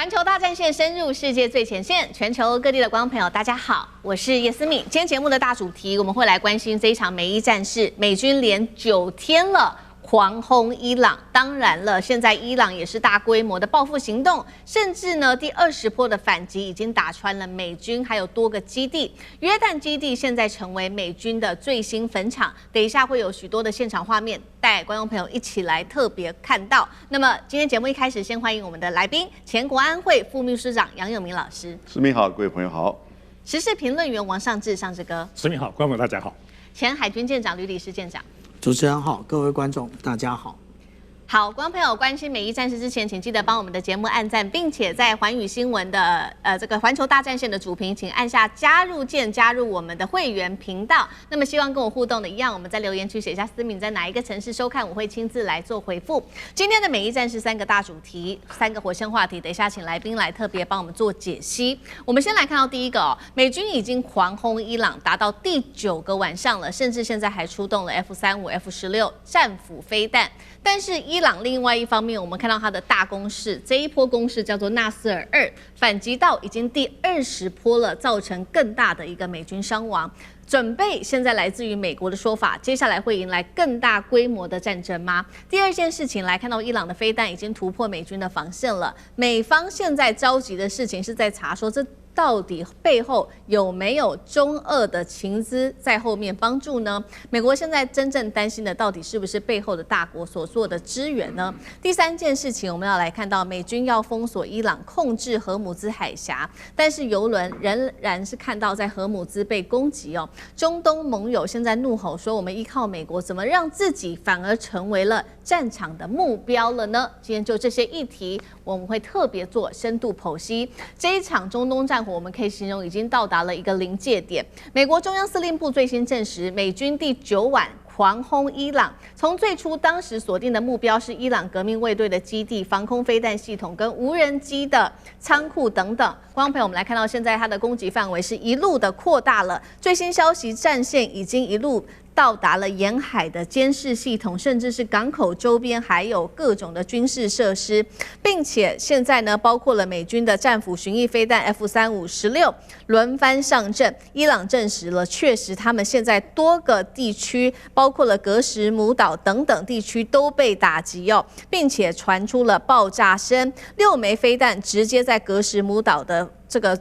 環球大戰線深入世界最前線，全球各地的觀眾朋友，大家好，我是葉思敏。今天節目的大主題，我們會來關心這一場美伊戰事，美軍連9天了。狂轟伊朗，當然了，現在伊朗也是大規模的報復行動，甚至呢第20波的反擊已經打穿了美軍還有多個基地。約旦基地現在成為美軍的最新墳場，等一下會有許多的現場畫面帶觀眾朋友一起來特別看到。那麼今天節目一開始，先歡迎我們的來賓，前國安會副秘書長楊永明老師。思敏好，各位朋友好。時事評論員王尚志，尚志哥。思敏好，觀眾朋友大家好。前海軍艦長呂禮詩艦長。主持人好，各位觀眾大家好。好，觀眾朋友關心美伊戰事之前，請記得幫我們的節目按讚，並且在寰宇新聞的這個環球大戰線的主頻，請按下加入鍵，加入我們的會員頻道。那麼希望跟我互動的一樣，我們在留言區寫下思敏在哪一個城市收看，我會親自來做回復。今天的美伊戰事3個大主題，3個火線話題，等一下請來賓來特別幫我們做解析。我們先來看到第一個哦，美軍已經狂轟伊朗，達到第9個晚上了，甚至現在還出動了 F-35、F-16戰斧飛彈。但是伊朗另外一方面，我們看到它的大攻勢，這一波攻勢叫做納斯爾2，反擊到已經第20波了，造成更大的一個美軍傷亡。準備現在來自於美國的說法，接下來會迎來更大規模的戰爭嗎？第二件事情來看到伊朗的飛彈已經突破美軍的防線了，美方現在着急的事情是在查說這到底背後有沒有中俄的情資在後面幫助呢？美國現在真正擔心的到底是不是背後的大國所做的支援呢？第三件事情，我們要來看到美軍要封鎖伊朗，控制荷姆茲海峽，但是油輪仍然是看到在荷姆茲被攻擊哦。中東盟友現在怒吼說，我們依靠美國，怎麼讓自己反而成為了戰場的目標了呢？今天就這些議題，我們會特別做深度剖析。這一場中東戰我們可以形容已經到達了一個臨界點。美國中央司令部最新證實，美軍第9晚狂轟伊朗，從最初當時鎖定的目標是伊朗革命衛隊的基地、防空飛彈系統跟無人機的倉庫等等。觀眾朋友，我們來看到現在它的攻擊範圍是一路的擴大了。最新消息，戰線已經一路到達了沿海的監視系統，甚至是港口周邊還有各種的軍事設施，並且現在呢，包括了美軍的戰斧巡弋飛彈 F-35-16輪番上陣。伊朗證實了，確實他們現在多個地區，包括了格什姆島等等地區都被打擊哦，並且傳出了爆炸聲，6枚飛彈直接在格什姆島的這個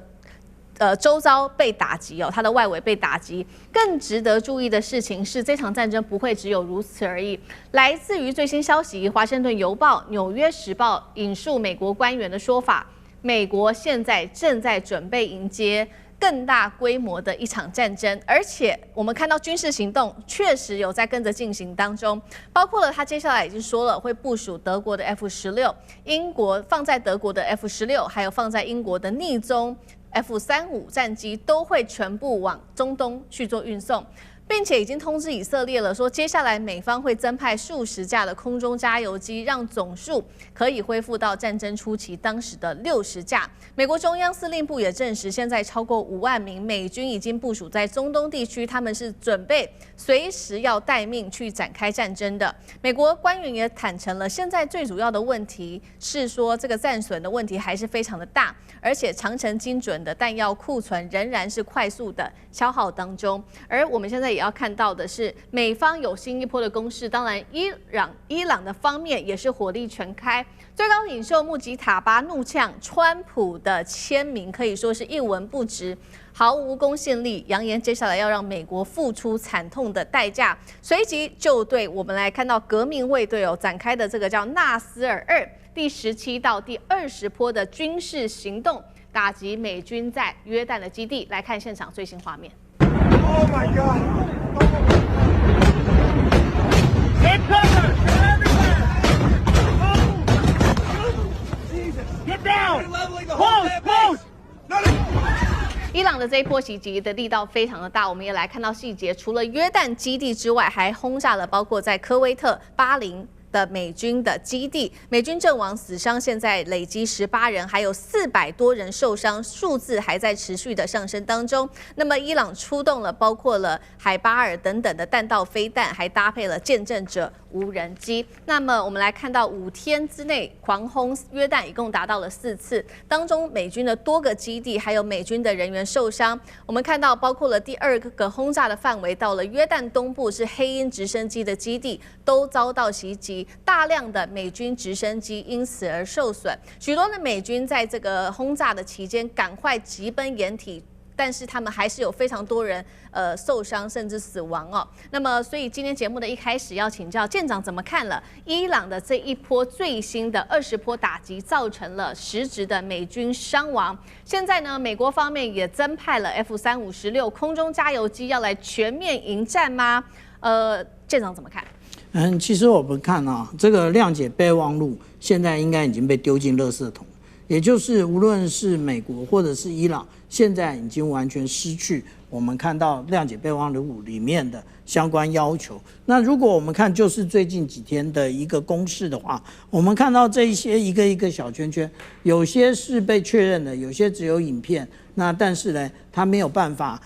周遭被打擊哦，它的外圍被打擊。更值得注意的事情是，這場戰爭不會只有如此而已。來自於最新消息，《華盛頓郵報》、《紐約時報》引述美國官員的說法，美國現在正在準備迎接更大規模的一場戰爭，而且我們看到軍事行動確實有在跟着進行當中，包括了他接下來已經說了會部署德國的 F-16，英國放在德國的 F-16，還有放在英國的匿蹤F-35戰機都會全部往中東去做運送，並且已經通知以色列了，說接下來美方會增派數十架的空中加油機，讓總數可以恢復到戰爭初期當時的60架。美國中央司令部也證實，現在超過5萬名美軍已經部署在中東地區，他們是準備隨時要待命去展開戰爭的。美國官員也坦誠了，現在最主要的問題是說，這個戰損的問題還是非常的大，而且長程精準的彈藥庫存仍然是快速的消耗當中。而我們現在也要看到的是，美方有新一波的攻勢，當然伊朗的方面也是火力全開。最高領袖穆吉塔巴怒嗆川普的簽名，可以說是一文不值，毫無公信力，揚言接下來要讓美國付出慘痛的代價。隨即就對我們來看到革命衛隊展開的這個叫納斯爾2第17到第20波的軍事行動，打擊美軍在約旦的基地。來看現場最新畫面。Oh my God! Get cover! Get down! Close! Close! 伊朗的這一波襲擊的力道非常的大，我們也來看到細節。除了約旦基地之外，還轟炸了包括在科威特、巴林的美軍的基地，美軍陣亡死傷現在累積18人，還有400多人受傷，數字還在持續的上升當中。那麼伊朗出動了包括了海巴爾等等的彈道飛彈，還搭配了見證者無人機。那麼我們來看到5天之內狂轟約旦，一共達到了4次，當中美軍的多個基地還有美軍的人員受傷。我們看到包括了第2個轟炸的範圍到了約旦東部是黑鷹直升機的基地，都遭到襲擊，大量的美軍直升機因此而受損。許多的美軍在這個轟炸的期間趕快急奔掩體，但是他們還是有非常多人受傷甚至死亡哦。那麼，所以今天節目的一開始要請教艦長怎麼看了伊朗的這一波最新的20波打擊，造成了實質的美軍傷亡。現在呢，美國方面也增派了 F-35-16空中加油機要來全面迎戰嗎？艦長怎麼看？其實我們看啊，這個諒解備忘錄現在應該已經被丟進垃圾桶，也就是無論是美國或者是伊朗，現在已經完全失去我們看到諒解備忘錄裡面的相關要求。那如果我們看就是最近幾天的一個攻勢的話，我們看到這一些一個一個小圈圈，有些是被確認的，有些只有影片，那但是呢，它沒有辦法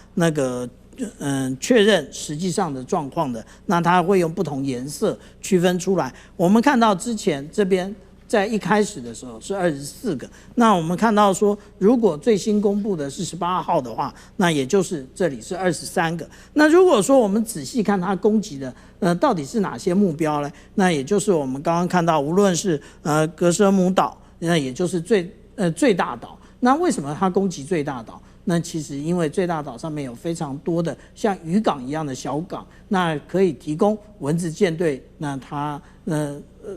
確認實際上的狀況的，那它會用不同顏色區分出來。我們看到之前這邊在一開始的時候是24個，那我們看到說，如果最新公布的是18號的話，那也就是這裡是23個。那如果說我們仔細看它攻擊的到底是哪些目標呢？那也就是我們剛剛看到，無論是格舍姆島，那也就是最大島。那為什麼它攻擊最大島？那其實因為最大島上面有非常多的像漁港一樣的小港，那可以提供蚊子艦隊那它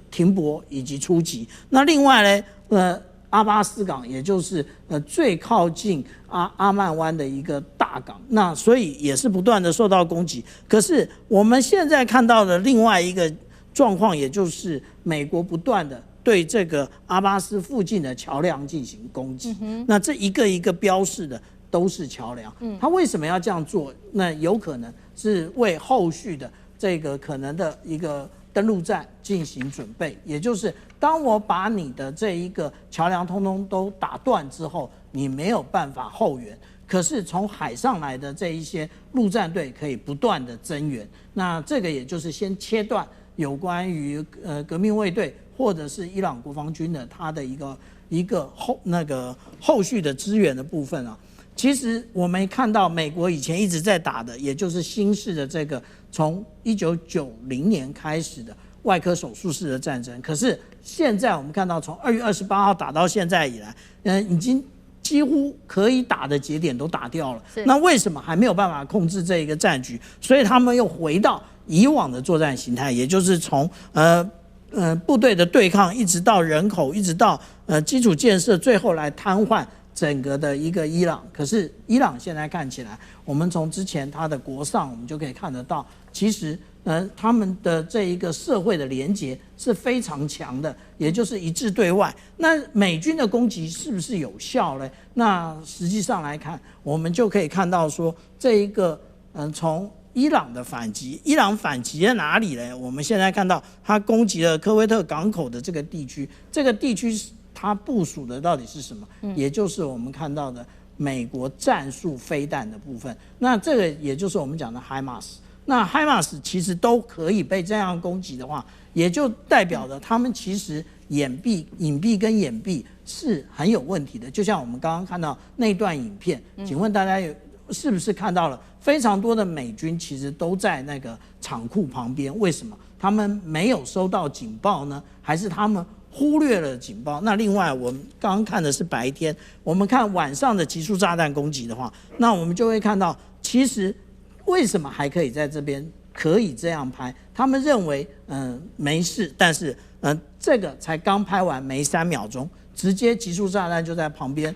停泊以及出擊。那另外呢，阿巴斯港也就是最靠近阿曼灣的一個大港，那所以也是不斷的受到攻擊。可是我們現在看到的另外一个狀況，也就是美國不斷的對這個阿巴斯附近的橋梁進行攻擊。那這一個一個標示的都是橋梁。他為什麼要這樣做？那有可能是為後續的這個可能的一個登陸戰進行準備，也就是當我把你的這一個橋梁通通都打斷之後，你沒有辦法後援，可是從海上來的這一些陸戰隊可以不斷的增援。那這個也就是先切斷有關於革命衛隊或者是伊朗國防軍的它的一個後續的支援的部分啊。其實我們看到美國以前一直在打的，也就是新式的這個從1990年開始的外科手術式的戰爭。可是現在我們看到，從2月28號打到現在以來，已經幾乎可以打的節點都打掉了。那為什麼還沒有辦法控制這一個戰局？所以他們又回到以往的作戰形態，也就是從部隊的對抗，一直到人口，一直到基礎建設，最後來癱瘓整個的一個伊朗。可是伊朗現在看起來，我們從之前他的國葬，我們就可以看得到，其實他們的這一個社會的連結是非常強的，也就是一致對外。那美軍的攻擊是不是有效呢？那實際上來看，我們就可以看到說，這一個從伊朗的反擊，伊朗反擊在哪裡呢？我們現在看到他攻擊了科威特港口的這個地區，這個地區它部署的到底是什麼？也就是我們看到的美國戰術飛彈的部分。那這個也就是我們講的海馬斯。那海馬斯其實都可以被這樣攻擊的話，也就代表着他們其實隱蔽跟掩蔽是很有問題的。就像我們剛剛看到那段影片，請問大家是不是看到了非常多的美軍其實都在那個廠庫旁邊？為什麼他們沒有收到警報呢？還是他們忽略了警報？那另外我們剛剛看的是白天，我們看晚上的集束炸彈攻擊的話，那我們就會看到，其實為什麼還可以在這邊可以這樣拍？他們認為沒事，但是這個才剛拍完沒3秒鐘，直接集束炸彈就在旁邊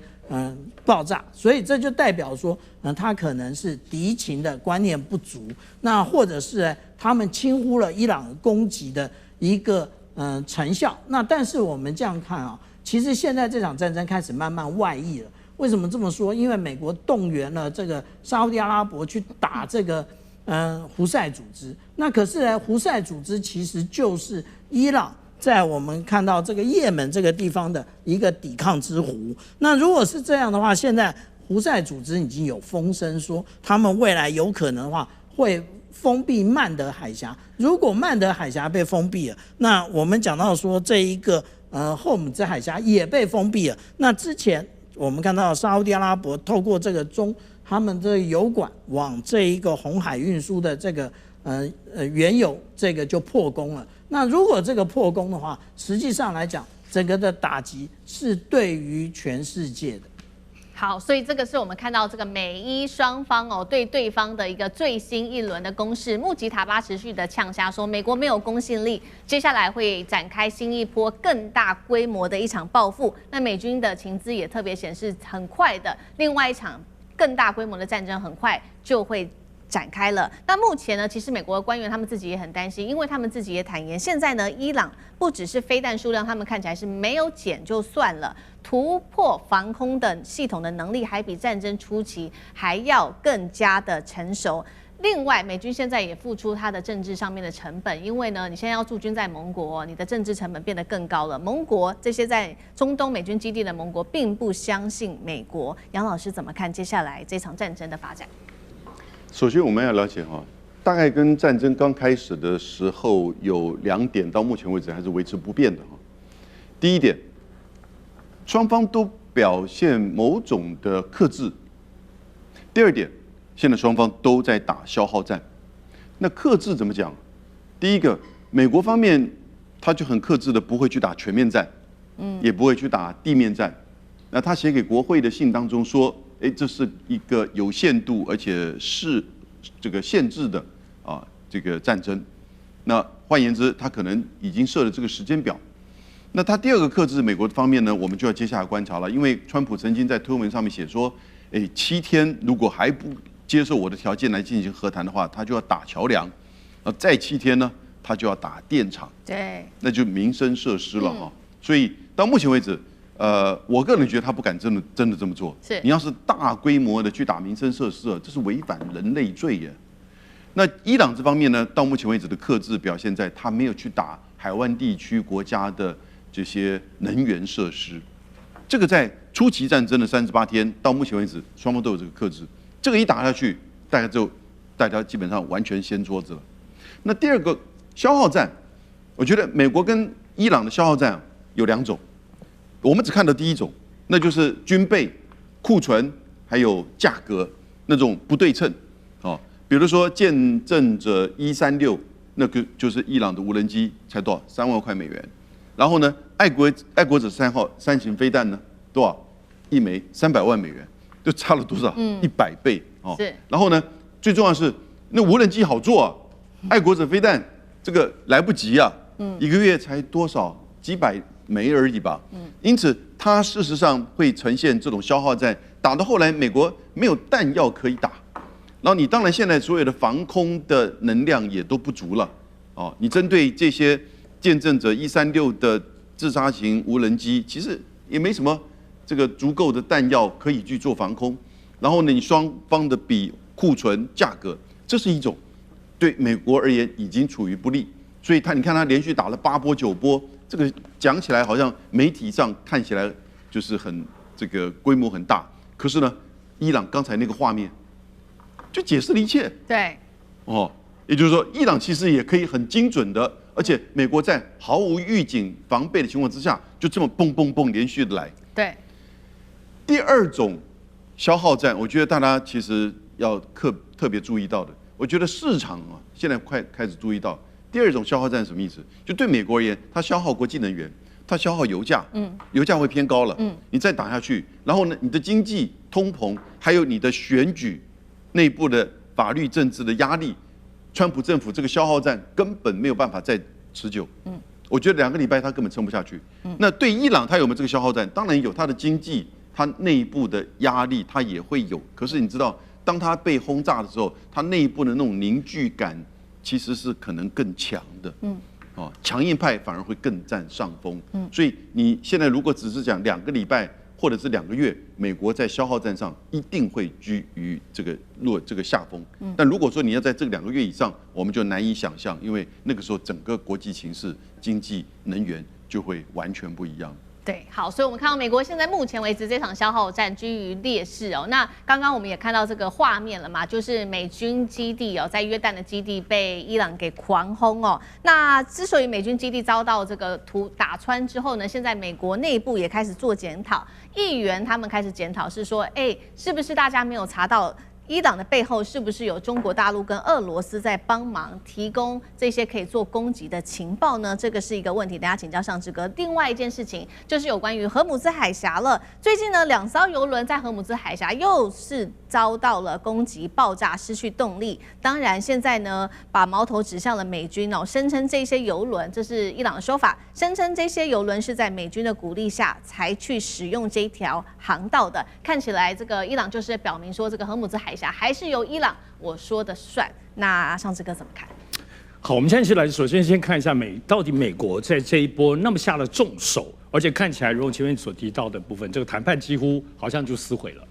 爆炸，所以這就代表說他可能是敵情的觀念不足，那或者是他們輕忽了伊朗攻擊的一個成效。那但是我們這樣看啊，其實現在這場戰爭開始慢慢外溢了。為什麼這麼說？因為美國動員了這個沙烏地阿拉伯去打這個胡塞組織。那可是呢，胡塞組織其實就是伊朗在我們看到這個也門這個地方的一個抵抗之狐。那如果是這樣的話，現在胡塞組織已經有風聲說，他們未來有可能的話會封閉曼德海峽。如果曼德海峽被封閉了，那我們講到說這一個霍姆茲海峽也被封閉了。那之前我們看到沙烏地阿拉伯透過這個他們這個油管往這一個紅海運輸的這個原油這個就破功了。那如果這個破功的話，實際上來講，整個的打擊是對於全世界的。好，所以這個是我們看到這個美伊雙方對對方的一個最新一輪的攻勢。穆吉塔巴持續的嗆下說，美國沒有公信力，接下來會展開新一波更大規模的一場報復。那美軍的情資也特別顯示，很快的另外一場更大規模的戰爭很快就會展開了。那目前呢，其實美國的官員他們自己也很擔心，因為他們自己也坦言，現在呢，伊朗不只是飞彈數量，他們看起来是没有減就算了，突破防空的系統的能力還比戰爭初期還要更加的成熟。另外，美軍現在也付出它的政治上面的成本，因為呢，你現在要駐軍在盟國，你的政治成本变得更高了。盟國這些在中東美軍基地的盟國並不相信美國。楊老師怎麼看接下來這場戰爭的發展？首先，我們要了解大概跟戰爭剛開始的時候有2點，到目前為止還是維持不變的第一點，雙方都表現某種的克制。第二點，現在雙方都在打消耗戰。那克制怎麼講？第一個，美國方面他就很克制的不會去打全面戰，也不會去打地面戰。那他寫給國會的信當中說，這是一個有限度而且是這個限制的這個戰爭。那換言之，他可能已經設了這個時間表。那他第二個克制美國的方面呢，我們就要接下來觀察了，因為川普曾經在推文上面寫說，7天如果還不接受我的條件來進行和談的話，他就要打橋梁，再7天呢，他就要打電廠，对，那就民生設施了所以到目前為止，我個人覺得他不敢真的這麼做。是，你要是大規模的去打民生設施這是違反人類罪耶。那伊朗這方面呢，到目前為止的克制表現在他沒有去打海灣地區國家的這些能源設施。這個在初期戰爭的38天到目前為止，雙方都有這個克制。這個一打下去，大家基本上完全掀桌子了。那第二個消耗戰，我覺得美國跟伊朗的消耗戰有2種，我們只看到第一種，那就是軍備、庫存還有價格那種不對稱比如說見證者136，那個就是伊朗的無人機，才多少？3萬塊美元。然後呢，愛國者3號3型飛彈呢，多少？一枚300萬美元，就差了多少？100倍是。然後呢，最重要的是那無人机好做愛國者飛彈這個來不及一個月才多少？幾百枚而已吧。因此它事實上會呈現這種消耗戰，打到後來美國沒有彈藥可以打。然後你當然現在所有的防空的能量也都不足了你針對這些見證者136的自殺型無人機，其實也沒什麼這個足夠的彈藥可以去做防空。然後呢，你雙方的比庫存價格，這是一種對美國而言已經處於不利。所以你看他連續打了8波9波，這個講起來好像媒體上看起來就是很這個規模很大，可是呢，伊朗剛才那個畫面就解釋了一切。對，也就是說，伊朗其實也可以很精準的，而且美國在毫無預警防備的情況之下，就這麼蹦蹦蹦連續的來。對。第二種消耗戰，我覺得大家其實要特別注意到的，我覺得市場現在快開始注意到，第二種消耗戰是什麼意思？就對美國而言，它消耗國際能源，它消耗油價，油價會偏高了，你再打下去，然後呢，你的經濟通膨，還有你的選舉內部的法律政治的壓力，川普政府這個消耗戰根本沒有辦法再持久。我覺得2個禮拜他根本撐不下去。那對伊朗，他有沒有這個消耗戰？當然有，他的經濟，他內部的壓力他也會有。可是你知道，當他被轟炸的時候，他內部的那種凝聚感其實是可能更強的。強硬派反而會更佔上風。所以你現在如果只是講2個禮拜或者是2個月，美國在消耗戰上一定會居於這個下風。但如果說你要在這2個月以上，我們就難以想象，因為那個時候整個國際情勢、經濟、能源就會完全不一樣。對，好，所以我們看到美國現在目前為止這場消耗戰居於劣勢哦。那剛剛我們也看到這個畫面了嘛，就是美軍基地哦，在約旦的基地被伊朗給狂轟哦。那之所以美軍基地遭到這個打穿之後呢，現在美國內部也開始做檢討，議員他們開始檢討是說，是不是大家沒有查到？伊朗的背後是不是有中國大陸跟俄羅斯在幫忙提供這些可以做攻擊的情報呢？這個是一個問題，等一下請教尚志哥。另外一件事情就是有關於荷姆茲海峽了。最近呢，2艘郵輪在荷姆茲海峽又是遭到了攻擊、爆炸、失去動力。當然，現在呢，把矛頭指向了美軍哦，聲稱這些郵輪，這是伊朗的說法，聲稱這些郵輪是在美軍的鼓勵下才去使用這條航道的。看起來，這個伊朗就是表明說，這個荷姆茲海峽還是由伊朗我說的算。那尚志哥怎麼看？好，我們現在首先先看一下到底美國在這一波那麼下了重手，而且看起来如同前面所提到的部分，這個談判幾乎好像就撕毀了。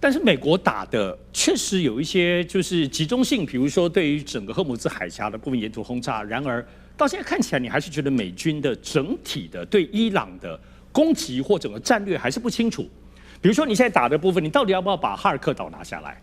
但是美國打的確實有一些就是集中性，比如說對於整個荷姆茲海峽的部分沿途轟炸。然而到現在看起來，你還是覺得美軍的整體的對伊朗的攻擊或整個戰略還是不清楚。比如說你現在打的部分，你到底要不要把哈爾克島拿下來？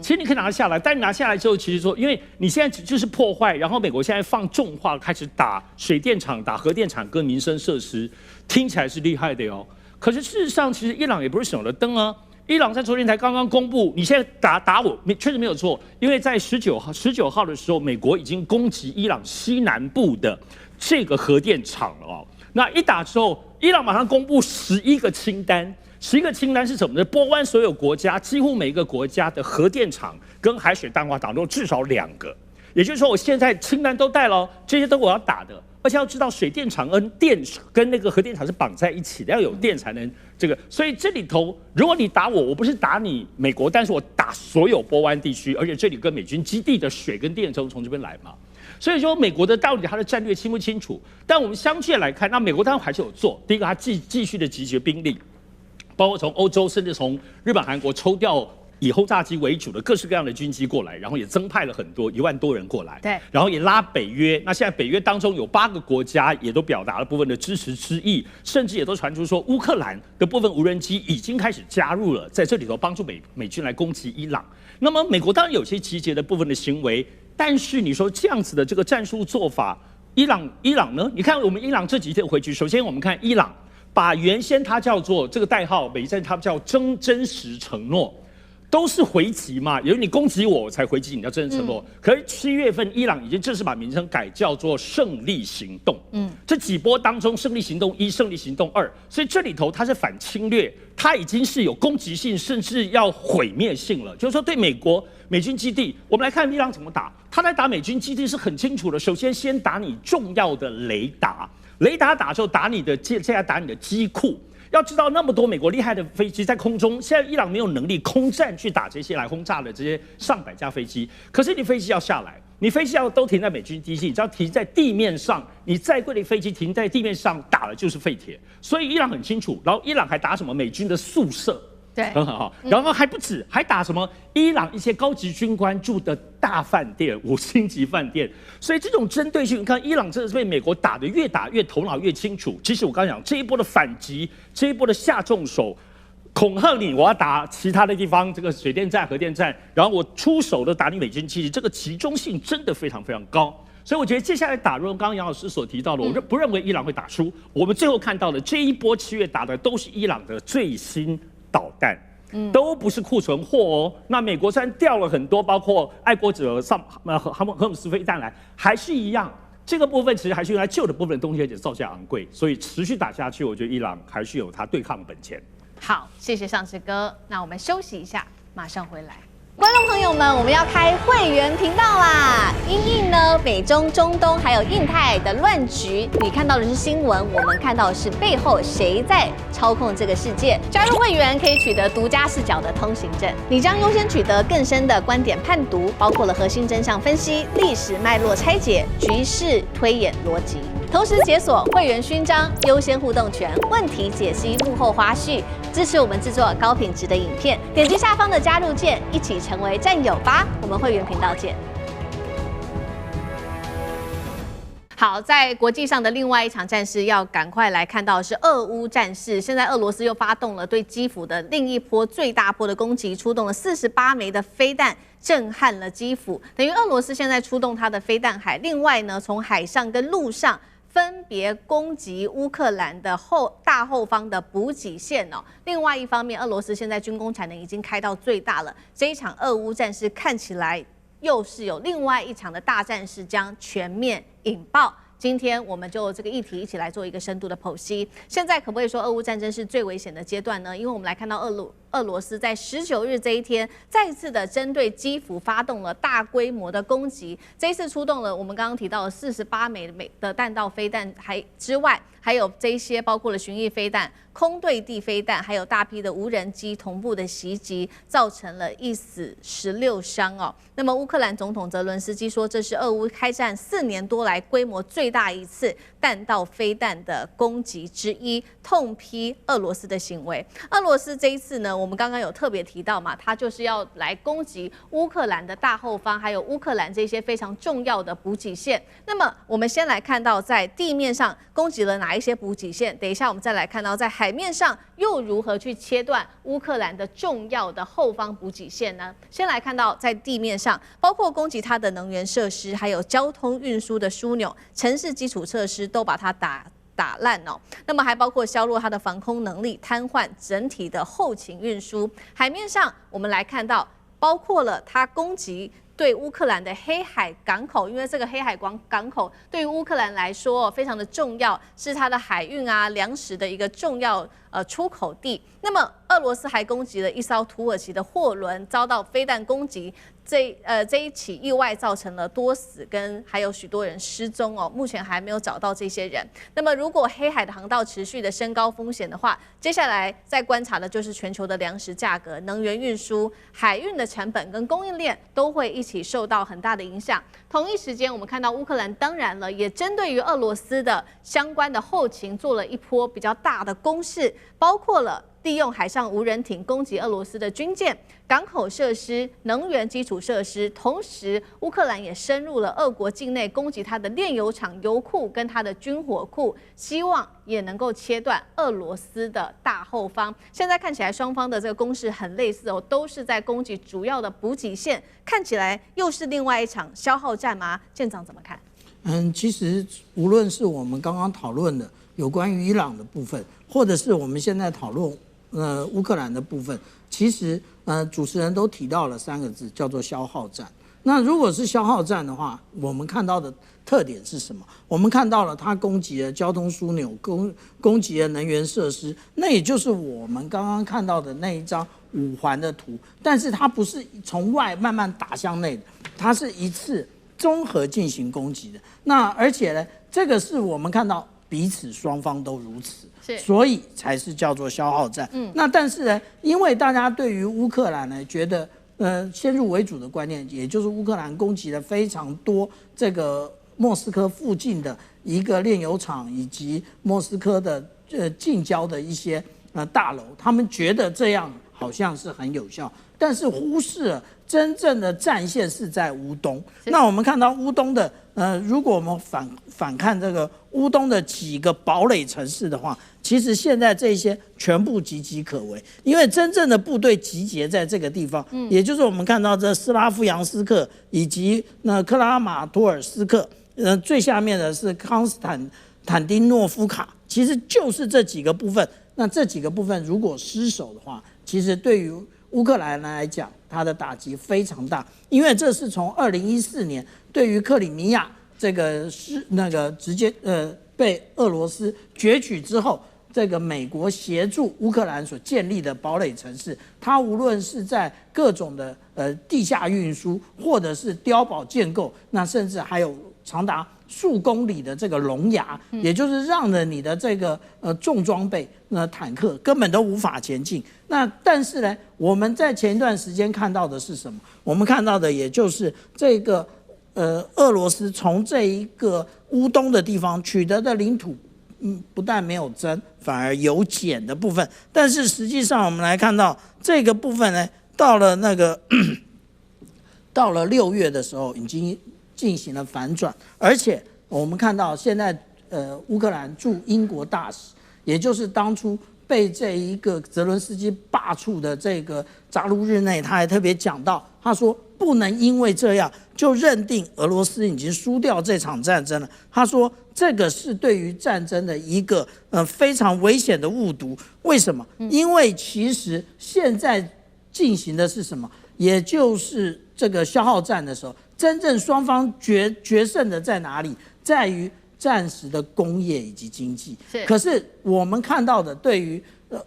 其實你可以拿下來，但你拿下來之後，其實說，因為你現在就是破壞，然後美国現在放重话開始打水電廠、打核電廠跟民生設施，聽起來是厲害的喲。可是事實上，其實伊朗也不是省了燈啊。伊朗在昨天才剛剛公布，你現在打我，確實沒有錯，因為在19號的時候，美國已經攻擊伊朗西南部的這個核電廠了哦。那一打之後，伊朗馬上公布11個清單。11個清單是什麼呢？波灣所有國家，幾乎每一個國家的核電廠跟海水淡化廠都至少2個。也就是說，我現在清單都帶了，這些都我要打的。而且要知道，水電廠跟那個核電廠是綁在一起的，要有電才能這個。所以這裡頭，如果你打我，我不是打你美國，但是我打所有波灣地區，而且這裡跟美軍基地的水跟電從這邊來嘛。所以說，美國的到底它的戰略清不清楚？但我們相對來看，那美國當然還是有做。第一個，它繼續的集結兵力。包括從歐洲甚至從日本、韓國抽調以轟炸機為主的各式各樣的軍機過來，然後也增派了很多1萬多人過來，對，然後也拉北約。那現在北約當中有8個國家也都表達了部分的支持之意，甚至也都傳出說烏克蘭的部分無人機已經開始加入了，在這裡頭幫助美軍來攻擊伊朗。那麼美國當然有些集結的部分的行為，但是你說這樣子的這個戰術做法，伊朗呢？你看我們伊朗這幾天回去，首先我們看伊朗。把原先它叫做這個代號，美戰它叫真實承諾，都是回擊嘛，因為你攻擊我才回擊，你叫真實承諾。可是7月份，伊朗已經正式把名稱改叫做勝利行動。這幾波當中，勝利行動1、勝利行動2，所以這裡頭它是反侵略，它已經是有攻擊性，甚至要毀滅性了。就是說，對美軍基地，我們來看伊朗怎麼打。他來打美軍基地是很清楚的，首先先打你重要的雷達。雷達打之後打你的，現在打你的機庫。要知道那麼多美國厲害的飛機在空中，現在伊朗沒有能力空戰去打這些來轟炸的這些上百架飛機。可是你飛機要下來，你飛機要都停在美軍基地，只要停在地面上，你再貴的飛機停在地面上打的就是廢鐵。所以伊朗很清楚，然後伊朗還打什麼美軍的宿舍。對，很好。然後還不止，還打什麼伊朗一些高級軍官住的大飯店、5星級飯店。所以這種針對性，你看伊朗真的是被美國打得越打越頭腦越清楚。其實我剛剛講這一波的反擊，這一波的下重手，恐嚇你，我要打其他的地方，這個水電站、核電站，然後我出手的打你美軍基地，這個集中性真的非常非常高。所以我覺得接下來打，如剛剛楊老師所提到的，我不認為伊朗會打輸。我們最後看到的這一波7月打的都是伊朗的最新導彈，都不是庫存貨哦。那美國雖然調了很多，包括愛國者荷姆斯飛彈來，還是一樣。這個部分其實還是用來舊的部分的東西，而且造價昂貴，所以持續打下去，我覺得伊朗還是有它對抗的本錢。好，謝謝尚志哥。那我們休息一下，馬上回來。觀眾朋友們，我們要開會員頻道啦！因應呢美中、中東還有印太的亂局，你看到的是新聞，我們看到的是背後誰在操控這個世界。加入會員可以取得獨家視角的通行證，你將優先取得更深的觀點判讀，包括了核心真相分析、歷史脈絡拆解、局勢推演邏輯。同時解鎖會員勳章、優先互動權、問題解析、幕後花絮，支持我們製作高品質的影片。點擊下方的加入鍵，一起成為戰友吧！我們會員頻道見。好，在國際上的另外一場戰事，要趕快來看到的是俄烏戰事。現在俄羅斯又發動了對基輔的另一波最大波的攻擊，出動了48枚的飛彈，震撼了基輔。等於俄羅斯現在出動它的飛彈海，另外呢，從海上跟陸上分別攻擊烏克蘭的大後方的補給線哦。另外一方面，俄羅斯現在軍工產能已經開到最大了。這一場俄烏戰事看起來又是有另外一場的大戰事將全面引爆。今天我們就這個議題一起來做一個深度的剖析。現在可不可以說俄烏戰爭是最危險的階段呢？因為我們來看到俄羅斯在19日這一天再次的針對基輔發動了大規模的攻擊，這一次出動了我們剛剛提到的48枚的彈道飛彈之外，還有這些包括了巡弋飛彈、空對地飛彈，還有大批的無人機同步的襲擊，造成了1死16傷哦。那麼烏克蘭總統澤倫斯基說，這是俄烏開戰4年多來規模最大一次彈道飛彈的攻擊之一，痛批俄羅斯的行為。俄羅斯這一次呢，我們剛剛有特別提到嘛，它就是要來攻擊烏克蘭的大後方，還有烏克蘭這些非常重要的補給線。那麼我們先來看到在地面上攻擊了哪一些補給線，等一下我們再來看到在海面上又如何去切斷烏克蘭的重要的後方補給線呢？先來看到在地面上，包括攻擊它的能源設施，還有交通運輸的樞紐、城市基礎設施都把它打爛哦。那麼還包括削弱它的防空能力，癱瘓整體的後勤運輸。海面上我們來看到，包括了它攻擊對烏克蘭的黑海港口，因為這個黑海港口對於烏克蘭來說非常的重要，是它的海運啊、糧食的一個重要出口地。那麼俄羅斯還攻擊了一艘土耳其的貨輪，遭到飛彈攻擊。這一起意外造成了多死跟還有許多人失蹤哦，目前還沒有找到這些人。那麼如果黑海的航道持續的升高風險的話，接下來再觀察的就是全球的糧食價格、能源運輸、海運的成本跟供應鏈都會一起受到很大的影響。同一時間，我們看到烏克蘭當然了，也針對於俄羅斯的相關的後勤做了一波比較大的攻勢，包括了利用海上無人艇攻擊俄羅斯的軍艦、港口設施、能源基礎設施，同時烏克蘭也深入了俄國境內攻擊它的煉油廠、油庫跟它的軍火庫，希望也能夠切斷俄羅斯的大後方。現在看起來雙方的這個攻勢很類似哦，都是在攻擊主要的補給線，看起來又是另外一場消耗戰嗎？艦長怎麼看？其實無論是我們剛剛討論的有關於伊朗的部分，或者是我們現在討論烏克蘭的部分，其實主持人都提到了3個字，叫做消耗戰。那如果是消耗戰的話，我们看到的特點是什麼？我們看到了它攻擊了交通樞紐，攻擊了能源設施，那也就是我們剛剛看到的那一張5環的圖，但是它不是從外慢慢打向內的，它是一次綜合進行攻擊的。那而且呢，這個是我們看到彼此雙方都如此。所以才是叫做消耗戰。那但是呢，因為大家對於烏克蘭呢覺得先入為主的觀念，也就是烏克蘭攻擊了非常多這個莫斯科附近的一個煉油廠以及莫斯科的近郊的一些大樓，他們覺得這樣好像是很有效，但是忽視了真正的戰線是在烏東。那我們看到烏東的如果我們反看這個烏東的幾個堡壘城市的話，其實現在這些全部岌岌可危，因為真正的部隊集結在這個地方，也就是我們看到這斯拉夫揚斯克以及克拉馬托爾斯克，最下面的是康斯坦丁諾夫卡，其實就是這幾個部分。那這幾個部分如果失守的話，其實對於烏克蘭來講，它的打擊非常大，因為這是從2014年對於克里米亞這個直接被俄羅斯攫取之後，這個美國協助烏克蘭所建立的堡壘城市，它無論是在各種的地下運輸，或者是碉堡建構，那甚至還有長達數公里的這個龍牙，也就是讓了你的這個重裝備坦克根本都無法前進。那但是呢，我們在前一段時間看到的是什麼？我們看到的也就是這個俄羅斯從這一個烏東的地方取得的領土，不但沒有增，反而有減的部分。但是實際上我們來看到這個部分呢，到了6月的時候已經進行了反轉，而且我們看到現在烏克蘭駐英國大使，也就是當初被這一個澤倫斯基罷黜的這個扎盧日內，他還特別講到，他說不能因為這樣就認定俄羅斯已經輸掉這場戰爭了。他說這個是對於戰爭的一個非常危險的誤讀。為什麼？因為其實現在進行的是什麼？也就是這個消耗戰的時候，真正雙方決勝的在哪裡？在於戰時的工業以及經濟。可是我們看到的，對於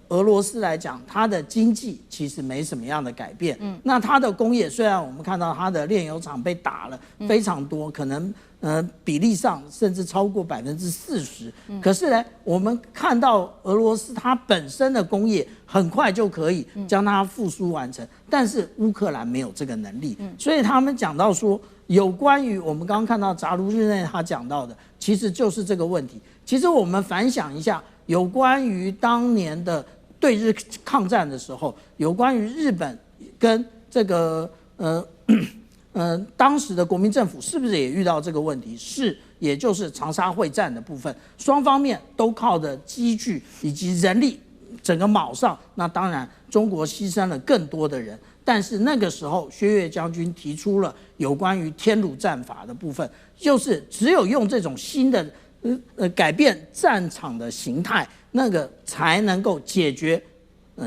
俄羅斯來講，它的經濟其實沒什麼樣的改變。那它的工業，雖然我們看到它的煉油廠被打了非常多，可能比例上甚至超過40%。可是呢，我們看到俄羅斯它本身的工業很快就可以將它復甦完成，但是烏克蘭沒有這個能力。所以他們講到說，有關於我們剛剛看到扎盧日內他講到的，其實就是這個問題。其實我們反想一下，有關於當年的對日抗戰的時候，有關於日本跟這個當時的國民政府是不是也遇到這個問題？是，也就是長沙會戰的部分，雙方面都靠着機具以及人力整個卯上。那當然，中國犧牲了更多的人，但是那個时候薛岳將軍提出了有關於天弩戰法的部分，就是只有用這種新的改變戰場的形態，那個才能夠解決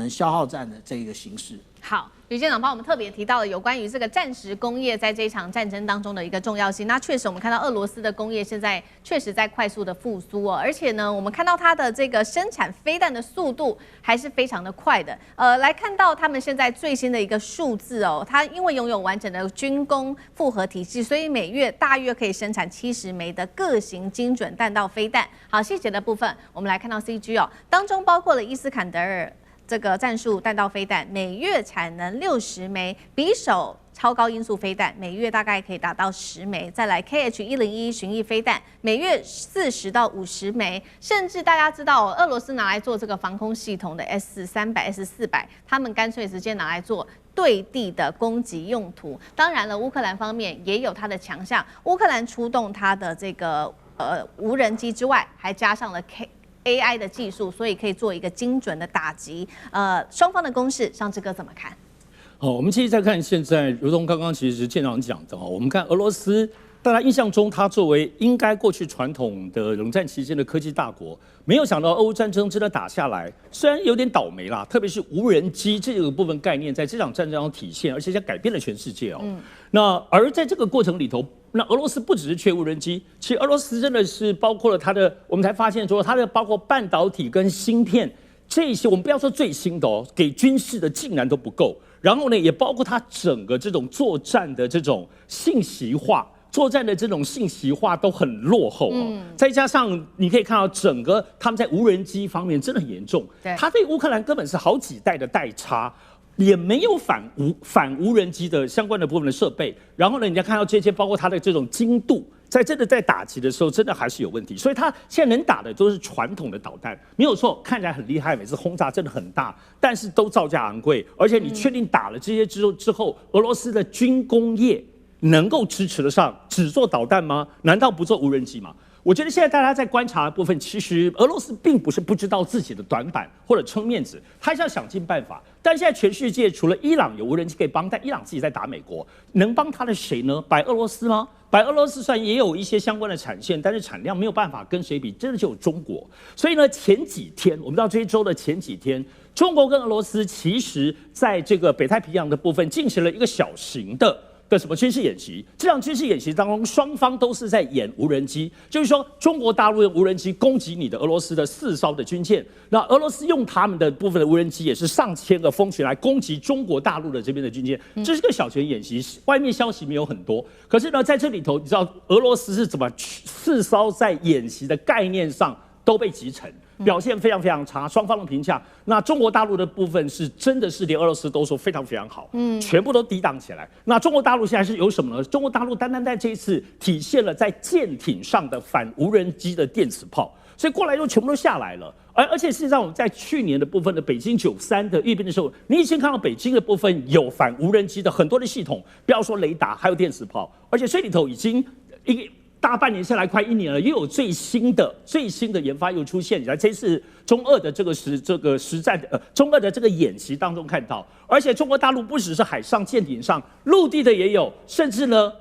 消耗戰的這個形式。好，呂艦長幫我們特別提到了有關於這個戰時工業在這一場戰爭當中的一個重要性。那確實，我們看到俄羅斯的工業現在確實在快速的復甦哦，而且呢，我們看到它的這個生產飛彈的速度還是非常的快的。來看到他們現在最新的一個數字哦，它因為擁有完整的軍工複合體系，所以每月大約可以生產70枚的各型精準彈道飛彈。好，細節的部分我们來看到 CG 哦，當中包括了伊斯坎德爾這個戰術彈道飛彈，每月產能60枚；匕首超高音速飛彈，每月大概可以達到10枚。再來 KH-101巡弋飛彈，每月40到50枚。甚至大家知道，俄羅斯拿來做這個防空系統的 S-300、S-400，他們乾脆直接拿來做對地的攻擊用途。當然了，烏克蘭方面也有它的強項，烏克蘭出動它的這個無人機之外，還加上了AI 的技術，所以可以做一個精準的打擊。雙方的攻勢，尚志哥怎麼看？好，我們繼續再看現在，如同剛剛其實艦長講的哈，我們看俄羅斯，大家印象中它作為應該過去傳統的冷戰期間的科技大國，沒有想到俄烏戰爭真的打下來，雖然有點倒霉啦，特別是無人機這個部分概念在這場戰爭中體現，而且將改變了全世界哦。那而在這個過程裡頭，那俄羅斯不只是缺無人機，其實俄羅斯真的是包括了它的，我們才發現說它的包括半導體跟芯片這些，我們不要說最新的哦，給軍事的竟然都不夠。然後呢，也包括它整個這種作戰的這種信息化，作戰的這種信息化都很落後哦。再加上你可以看到整個他們在無人機方面真的很嚴重，它對烏克蘭根本是好幾代的代差。也沒有反無人機的相關的部分的設備，然後呢，你要看到這些，包括它的這種精度，在真的在打擊的時候，真的還是有問題。所以它現在能打的都是傳統的導彈，沒有錯，看起來很厲害，每次轟炸真的很大，但是都造價昂貴。而且你確定打了這些之後，俄羅斯的軍工業能夠支持得上只做導彈嗎？難道不做無人機嗎？我覺得現在大家在觀察的部分，其實俄羅斯並不是不知道自己的短板或者撐面子，他是要想盡辦法。但現在全世界除了伊朗有無人機可以幫，但伊朗自己在打美國，能幫他的誰呢？白俄羅斯嗎？白俄羅斯雖然也有一些相關的產線，但是產量沒有辦法跟誰比，真的就有中國。所以呢，前幾天我們到這一周的前幾天，中國跟俄羅斯其實在這個北太平洋的部分進行了一個小型的什麼軍事演習？這場軍事演習當中，雙方都是在演無人機，就是說中國大陸的無人機攻擊你的俄羅斯的4艘的軍艦，那俄羅斯用他們的部分的無人機也是上千個蜂群來攻擊中國大陸的這邊的軍艦，這是個小型演習，外面消息沒有很多。可是呢，在這裡頭，你知道俄羅斯是怎麼4艘在演習的概念上都被擊沉。表現非常非常差，雙方的評價。那中國大陸的部分是真的是連俄羅斯都說非常非常好，全部都抵擋起來。那中國大陸現在是有什麼呢？中國大陸單單在這一次體現了在艦艇上的反無人機的電磁炮，所以過來就全部都下來了。而且事實上，我們在去年的部分的北京93的閱兵的時候，你已經看到北京的部分有反無人機的很多的系統，不要說雷達，還有電磁炮，而且這裡頭已經大半年下來快1年了，又有最新的研发又出现，在這次中俄的這個實戰中俄的這個演習當中看到，而且中國大陸不只是海上艦艇上，陸地的也有，甚至呢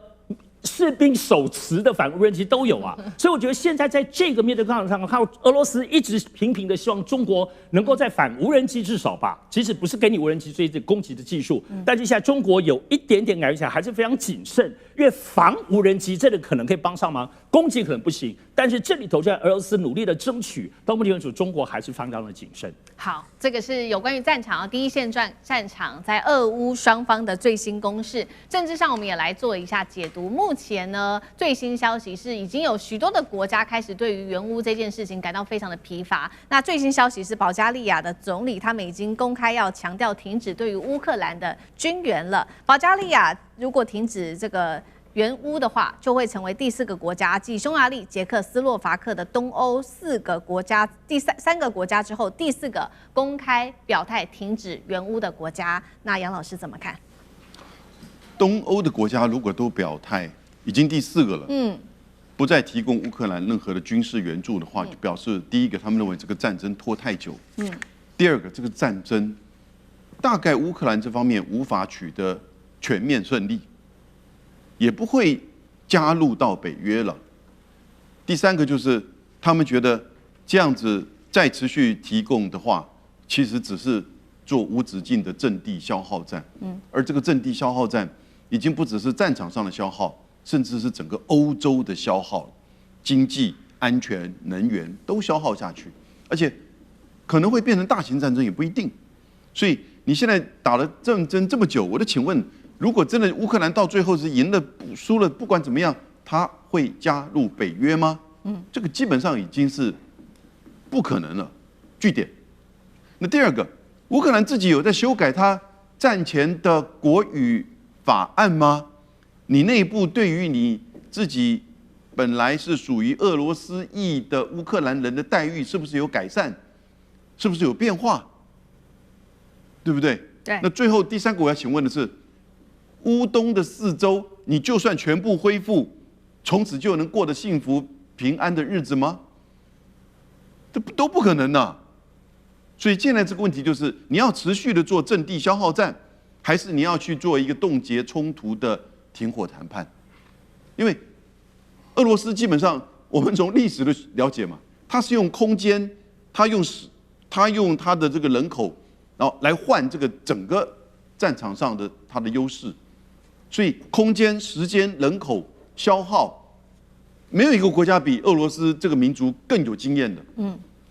士兵手持的反無人機都有啊。所以我觉得現在在這個面對抗戰上，看俄羅斯一直頻頻的希望中國能夠在反無人機至少吧，即使不是給你無人機這攻擊的技術，但接下來中國有一點點感覺起來還是非常謹慎，因為防無人機這裡可能可以幫上忙，攻擊可能不行。但是這裡頭，在俄羅斯努力的爭取，到目前為止，中國還是非常的謹慎。好，這個是有關於戰場第一線戰場在俄烏雙方的最新攻勢。政治上，我們也來做一下解讀。目前呢，最新消息是已經有許多的國家開始對於援烏這件事情感到非常的疲乏。那最新消息是，保加利亞的總理他們已經公開要強調停止對於烏克蘭的軍援了。保加利亞如果停止這個援烏的話，就會成為第4個國家，繼匈牙利、捷克斯洛伐克的東歐4個國家，第三個國家之後，第4個公開表態停止援烏的國家。那楊老師怎麼看？東歐的國家如果都表態，已經第4個了，不再提供烏克蘭任何的軍事援助的話，就表示第一個，他們認為這個戰爭拖太久，第二個，這個戰爭大概烏克蘭這方面無法取得全面勝利。也不會加入到北約了。第三個就是他們覺得這樣子再持續提供的話，其實只是做無止境的陣地消耗戰。而這個陣地消耗戰已經不只是戰場上的消耗，甚至是整個歐洲的消耗，經濟、安全、能源都消耗下去，而且可能會變成大型戰爭也不一定。所以你現在打了戰爭這麼久，我就請問，如果真的烏克蘭到最後是贏了、輸了，不管怎麼樣，他會加入北約嗎？這個基本上已經是不可能了。句點。那第二個，烏克蘭自己有在修改他戰前的國語法案嗎？你內部對於你自己本來是屬於俄羅斯裔的烏克蘭人的待遇，是不是有改善？是不是有變化？對不對？對。那最後第三個我要請問的是，烏東的4州，你就算全部恢復，從此就能過得幸福平安的日子嗎？這都不可能啊！所以現在這個問題就是，你要持續的做陣地消耗戰，還是你要去做一個凍結衝突的停火談判？因為俄羅斯基本上，我們從歷史的了解嘛，它是用空間，它用它的這個人口，然後來換這個整個戰場上的它的優勢。所以空間、時間、人口消耗，沒有一個國家比俄羅斯這個民族更有經驗的。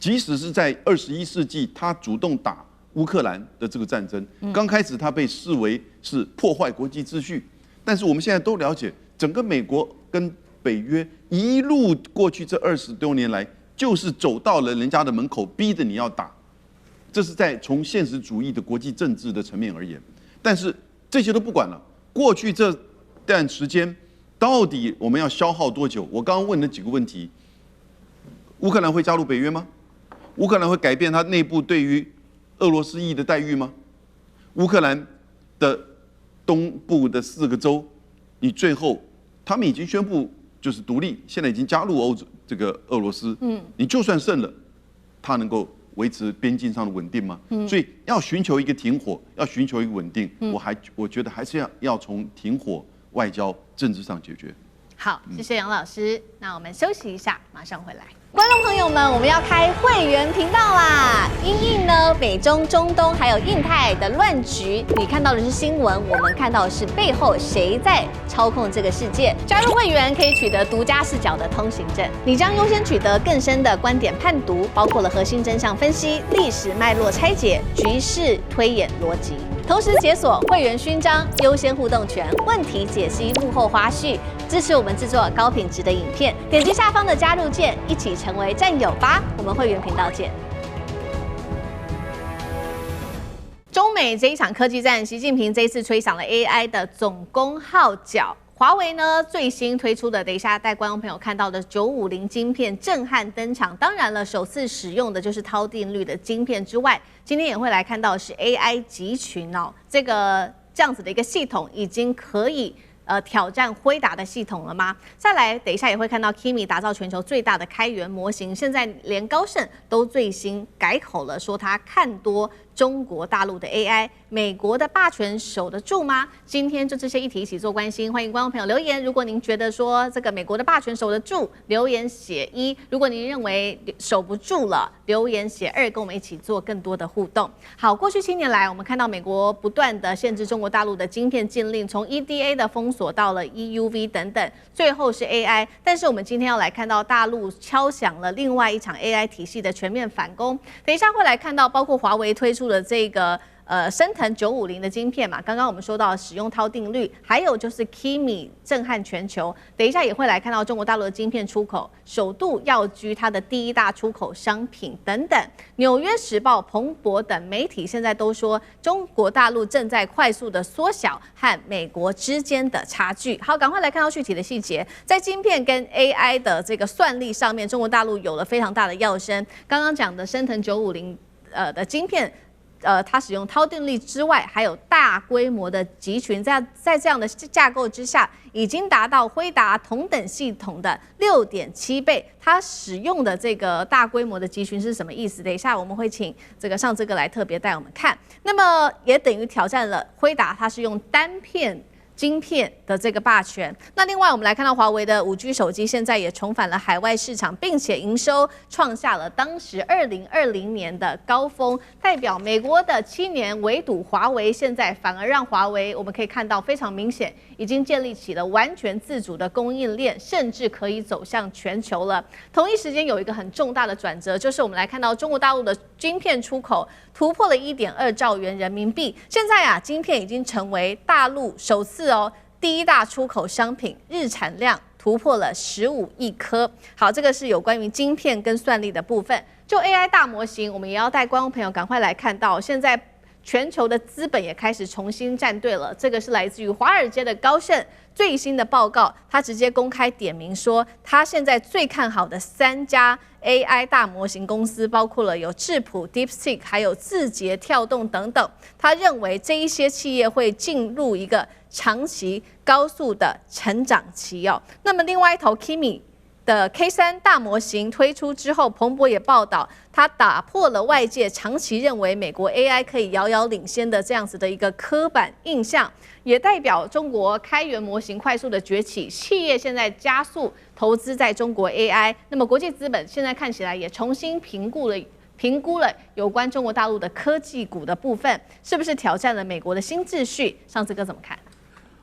即使是在21世紀，他主動打烏克蘭的這個戰爭，剛開始他被視為是破壞國際秩序，但是我們現在都了解，整個美國跟北約一路過去這20多年來，就是走到了人家的門口，逼着你要打。這是在從現實主義的國際政治的層面而言，但是這些都不管了。過去這段時間，到底我們要消耗多久？我剛剛問了幾個問題：烏克蘭會加入北約嗎？烏克蘭會改變它內部對於俄羅斯裔的待遇嗎？烏克蘭的東部的4個州，你最後他們已經宣布就是獨立，現在已經加入這個俄羅斯。你就算勝了，它能夠維持邊境上的穩定嗎？所以要尋求一個停火，要尋求一個穩定，我覺得還是要從停火、外交、政治上解決。好，謝謝楊老師。那我們休息一下，馬上回來。觀眾朋友們，我們要開會員頻道啦！因應呢美中、中東還有印太的亂局，你看到的是新聞，我們看到的是背後誰在操控這個世界。加入會員可以取得獨家視角的通行證，你將優先取得更深的觀點判讀，包括了核心真相分析、歷史脈絡拆解、局勢推演邏輯。同時解鎖會員勳章、優先互動權、問題解析、幕後花絮，支持我們制作高品質的影片。點擊下方的加入鍵，一起成為戰友吧！我們會員頻道見。中美這一場科技戰，習近平這一次吹響了 AI 的總攻號角。華為呢最新推出的，等一下帶觀眾朋友看到的950晶片震撼登場。當然了，首次使用的就是超定律的晶片之外，今天也會來看到的是 AI 集群哦，這樣子的一個系統已經可以挑戰輝達的系統了嗎？再來，等一下也會看到 Kimi 打造全球最大的開源模型，現在連高盛都最新改口了，說他看多中國大陸的 AI， 美國的霸權守得住嗎？今天就這些議題一起做關心，歡迎觀眾朋友留言。如果您覺得說這個美國的霸權守得住，留言寫1；如果您認為守不住了，留言寫2，跟我們一起做更多的互動。好，過去7年來，我們看到美國不斷的限制中國大陸的晶片禁令，從 EDA 的封鎖到了 EUV 等等，最後是 AI。但是我們今天要來看到大陸敲響了另外一場 AI 體系的全面反攻。等一下會來看到，包括華為推出的這個昇騰950的晶片嘛，剛剛我們說到使用套定律，還有就是 Kimi 震撼全球。等一下也會來看到中國大陸的晶片出口首度躍居它的第1大出口商品等等。紐約時報、彭博等媒體現在都說，中國大陸正在快速的縮小和美國之間的差距。好，趕快來看到具體的細節，在晶片跟 AI 的這個算力上面，中國大陸有了非常大的躍升。剛剛講的昇騰950的晶片。它使用套定律之外，還有大規模的集群，在這樣的架構之下，已經達到輝達同等系統的6.7倍。它使用的這個大規模的集群是什麼意思？等一下我們會請這個上這個來特別帶我們看。那麼也等於挑戰了輝達，它是用單片晶片的這個霸權。那另外我們來看到華為的5G 手機現在也重返了海外市場，並且營收創下了當時2020年的高峰，代表美國的7年圍堵華為，現在反而讓華為我們可以看到非常明顯已經建立起了完全自主的供應鏈，甚至可以走向全球了。同一時間有一個很重大的轉折，就是我們來看到中國大陸的晶片出口突破了1.2兆元人民幣，現在啊，晶片已經成為大陸首次第1大出口商品，日產量突破了15億顆。好，這個是有關於晶片跟算力的部分。就 AI 大模型，我們也要帶觀眾朋友趕快來看到，現在全球的資本也開始重新站隊了。這個是來自於華爾街的高盛最新的報告，他直接公開點名說，他現在最看好的3家 AI 大模型公司，包括了有智譜、DeepSeek， 還有字節跳動等等。他認為這一些企業會進入一個長期高速的成長期哦。那麼另外一頭 Kimi 的 K3 大模型推出之後，彭博也報道，它打破了外界長期認為美國 AI 可以遙遙領先的這樣子的一個刻板印象，也代表中國開源模型快速的崛起，企業現在加速投資在中國 AI。那麼國際資本現在看起來也重新評估了有關中國大陸的科技股的部分，是不是挑戰了美國的新秩序？上次哥怎麼看？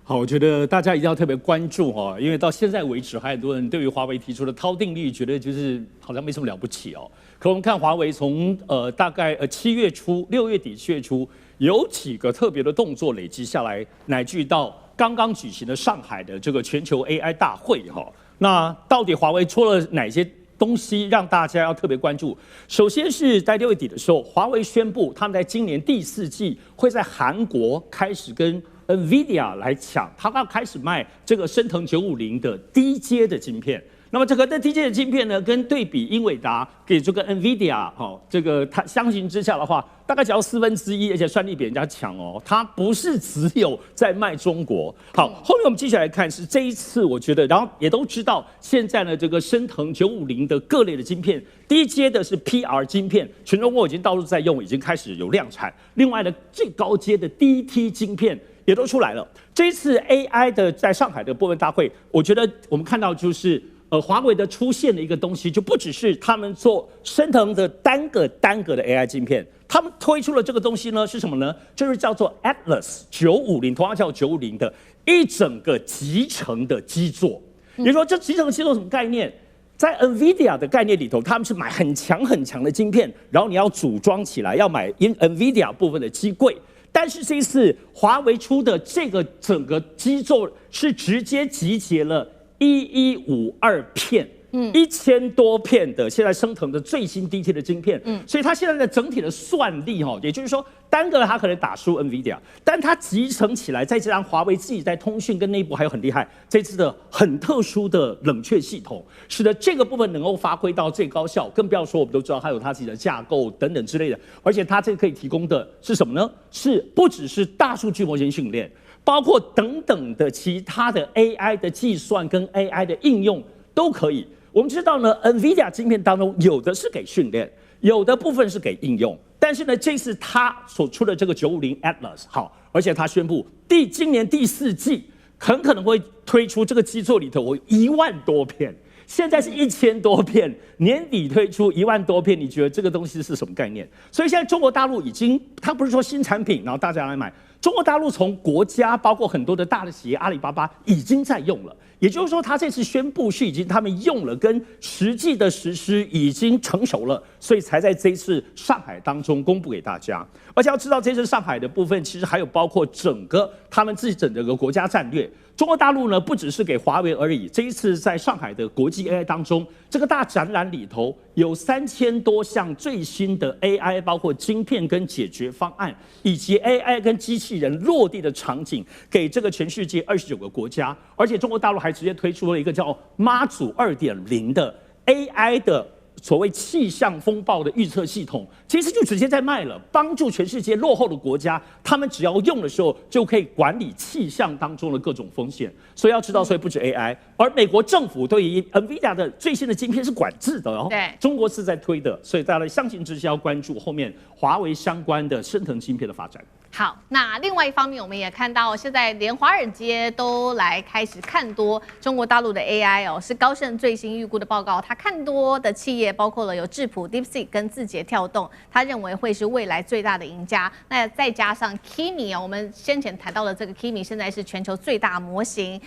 好，我覺得大家一定要特別關注哦，因為到現在為止，還有很多人對於華為提出的套定律，覺得就是好像沒什麼了不起哦。可我們看華為從大概7月初、6月底、7月初有幾個特別的動作累積下來，乃至於到剛剛舉行的上海的這個全球 AI 大會哈。那到底華為出了哪些東西讓大家要特別關注？首先是在6月底的時候，華為宣布他们在今年第4季會在韓國開始跟NVIDIA 來搶，他要開始賣這個昇騰950的低階的晶片。那麼這個低階的晶片呢，跟對比英偉達給這個 NVIDIA 這個它相形之下的話，大概只要1/4，而且算力比人家強哦。它不是只有在賣中國。好，後面我們繼續來看是這一次，我覺得，然後也都知道，現在呢這個昇騰950的各類的晶片，低階的是 PR 晶片，全中國已經到處在用，已經開始有量產。另外呢，最高階的 DT 晶片也都出來了。這一次 AI 的在上海的部分大會，我覺得我們看到就是華為的出現的一個東西，就不只是他們做昇騰的單個的 AI 晶片，他們推出了這個東西呢是什麼呢？就是叫做 Atlas 950，同樣叫950的一整個集成的基座。也就是說，這集成的基座什麼概念？在 NVIDIA 的概念裡頭，他們是買很強的晶片，然後你要組裝起來，要買 NVIDIA 部分的機櫃。但是這一次華為出的這個整個基座是直接集結了1152片，1000多片的現在升騰的最新第一梯的晶片，所以它現在的整體的算力也就是說单個它可能打輸 NVIDIA， 但它集成起來，再加上華為自己在通訊跟內部還有很厲害這次的很特殊的冷卻系統，使得這個部分能夠發揮到最高效，更不要說我們都知道它有它自己的架構等等之類的，而且它這個可以提供的是什麼呢？是不只是大數據模型訓練，包括等等的其他的 AI 的計算跟 AI 的應用都可以。我們知道呢 ，NVIDIA 晶片當中有的是給訓練，有的部分是给应用。但是呢，這次它所出的這個950 Atlas 好，而且它宣布今年第4季很可能會推出這個基座裡頭有1萬多片。現在是1000多片，年底推出1萬多片，你覺得這個東西是什麼概念？所以現在中國大陸已經，它不是說新產品，然後大家來買。中國大陸從國家包括很多的大的企業，阿里巴巴已經在用了。也就是說，他這次宣布是已經他們用了，跟實際的實施已經成熟了，所以才在這一次上海當中公布給大家。而且要知道，這次上海的部分其實還有包括整個他們自己整個國家戰略。中國大陸呢，不只是給華為而已。這一次在上海的國際 AI 當中，這個大展覽裡頭有3000多項最新的 AI， 包括晶片跟解決方案，以及 AI 跟機器人落地的場景，給這個全世界29個國家。而且中國大陸還直接推出了一個叫媽祖2.0的 AI 的所謂氣象風暴的預測系統，其實就直接在賣了，幫助全世界落後的國家，他們只要用的時候就可以管理气象當中的各種風險。所以要知道，所以不止 AI， 而美國政府对於 NVIDIA 的最新的晶片是管制的哦，对，中國是在推的，所以大家相信之下要關注後面華為相關的升騰晶片的發展。好，那另外一方面，我們也看到現在連華爾街都來開始看多中國大陸的 AI 哦，是高盛最新預估的報告，他看多的企業包括了有智譜、DeepSeek 跟字節跳動，他認為會是未來最大的贏家。那再加上 Kimi 哦，我們先前談到的這個 Kimi 現在是全球最大模型，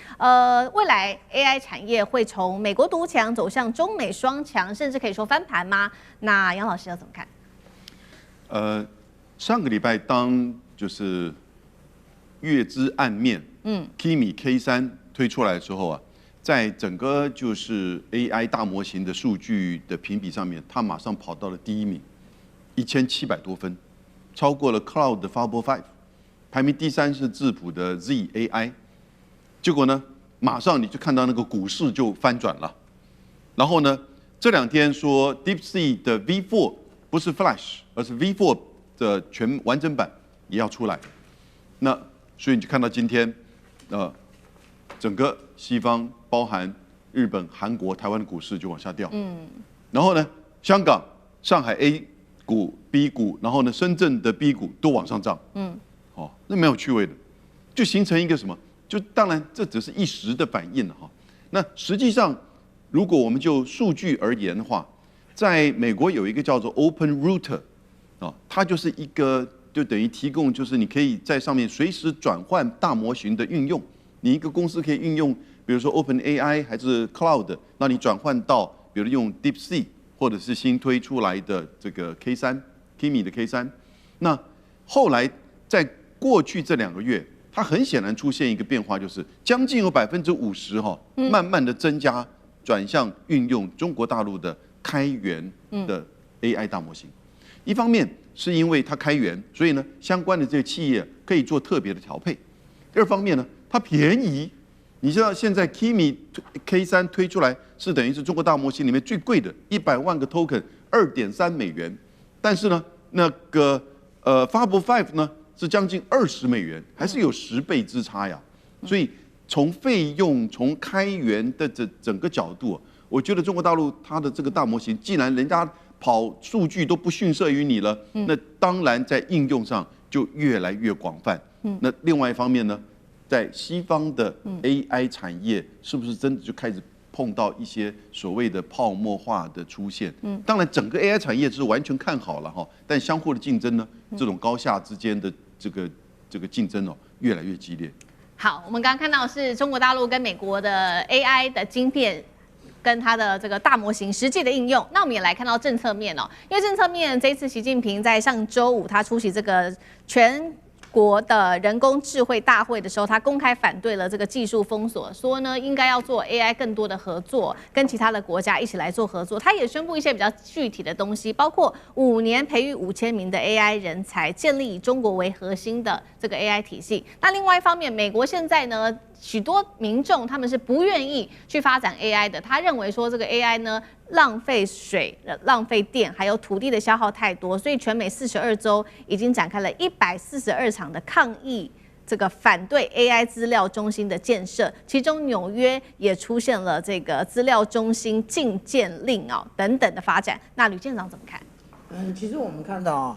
未來 AI 產業會從美國獨強走向中美雙強，甚至可以說翻盤嗎？那楊老師要怎麼看？上個禮拜當就是月之暗面，Kimi K3 推出來的時候啊，在整個就是 AI 大模型的數據的評比上面，它馬上跑到了第1名，1700多分，超過了 Cloud 的 Fable 5，排名第3是智譜的 ZAI， 結果呢，馬上你就看到那個股市就翻轉了，然後呢，這2天說 DeepSeek 的 V4 不是 Flash， 而是 V4 的全完整版也要出來，那所以你就看到今天，整個西方包含日本、韓國、台灣的股市就往下掉，然後呢，香港、上海 A 股、B 股，然後呢，深圳的 B 股都往上漲，那沒有趣味的，就形成一個什麼？就當然這只是一時的反應哈，那實際上如果我們就數據而言的話，在美國有一個叫做 Open Router。它就是一個，就等於提供，就是你可以在上面隨時轉換大模型的運用。你一個公司可以運用，比如說 OpenAI 還是 Cloud， 那你轉換到，比如用 DeepSeek 或者是新推出來的這個 K3，Kimi 的 K3。那後來在過去這2個月，它很顯然出現一個變化，就是將近有50%哈，慢慢的增加轉向運用中國大陸的開源的 AI 大模型。一方面是因為它開源，所以呢，相關的這些企業可以做特別的調配；第二方面呢，它便宜。你知道現在 Kimi K3 推出來是等於是中國大模型裡面最貴的，100萬個 token2.3美元，但是呢，那個Fable 5呢是將近20美元，還是有10倍之差呀。所以從費用、從開源的整個角度，我覺得中國大陸它的這個大模型，既然人家跑數據都不遜色於你了，那當然在應用上就越來越廣泛。那另外一方面呢，在西方的 AI 產業是不是真的就開始碰到一些所謂的泡沫化的出現？當然整個 AI 產業是完全看好了哈，但相互的競爭呢，這種高下之間的這個競爭哦，越來越激烈。好，我們剛剛看到的是中國大陸跟美國的 AI 的晶片。跟它的這個大模型實際的應用，那我們也來看到政策面哦。因為政策面，這一次習近平在上週5他出席這個全國的人工智慧大會的時候，他公開反對了這個技術封鎖，說呢應該要做 AI 更多的合作，跟其他的國家一起來做合作。他也宣布一些比較具體的東西，包括5年培育5000名的 AI 人才，建立以中國為核心的這個 AI 體系。那另外一方面，美國現在呢，許多民眾他們是不願意去發展 AI 的，他認為說這個 AI 呢浪費水、浪費電，還有土地的消耗太多，所以全美42州已經展開了142場的抗議，這個反對 AI 資料中心的建設，其中紐約也出現了這個資料中心禁建令等等的發展。那呂艦長怎麼看？其實我們看到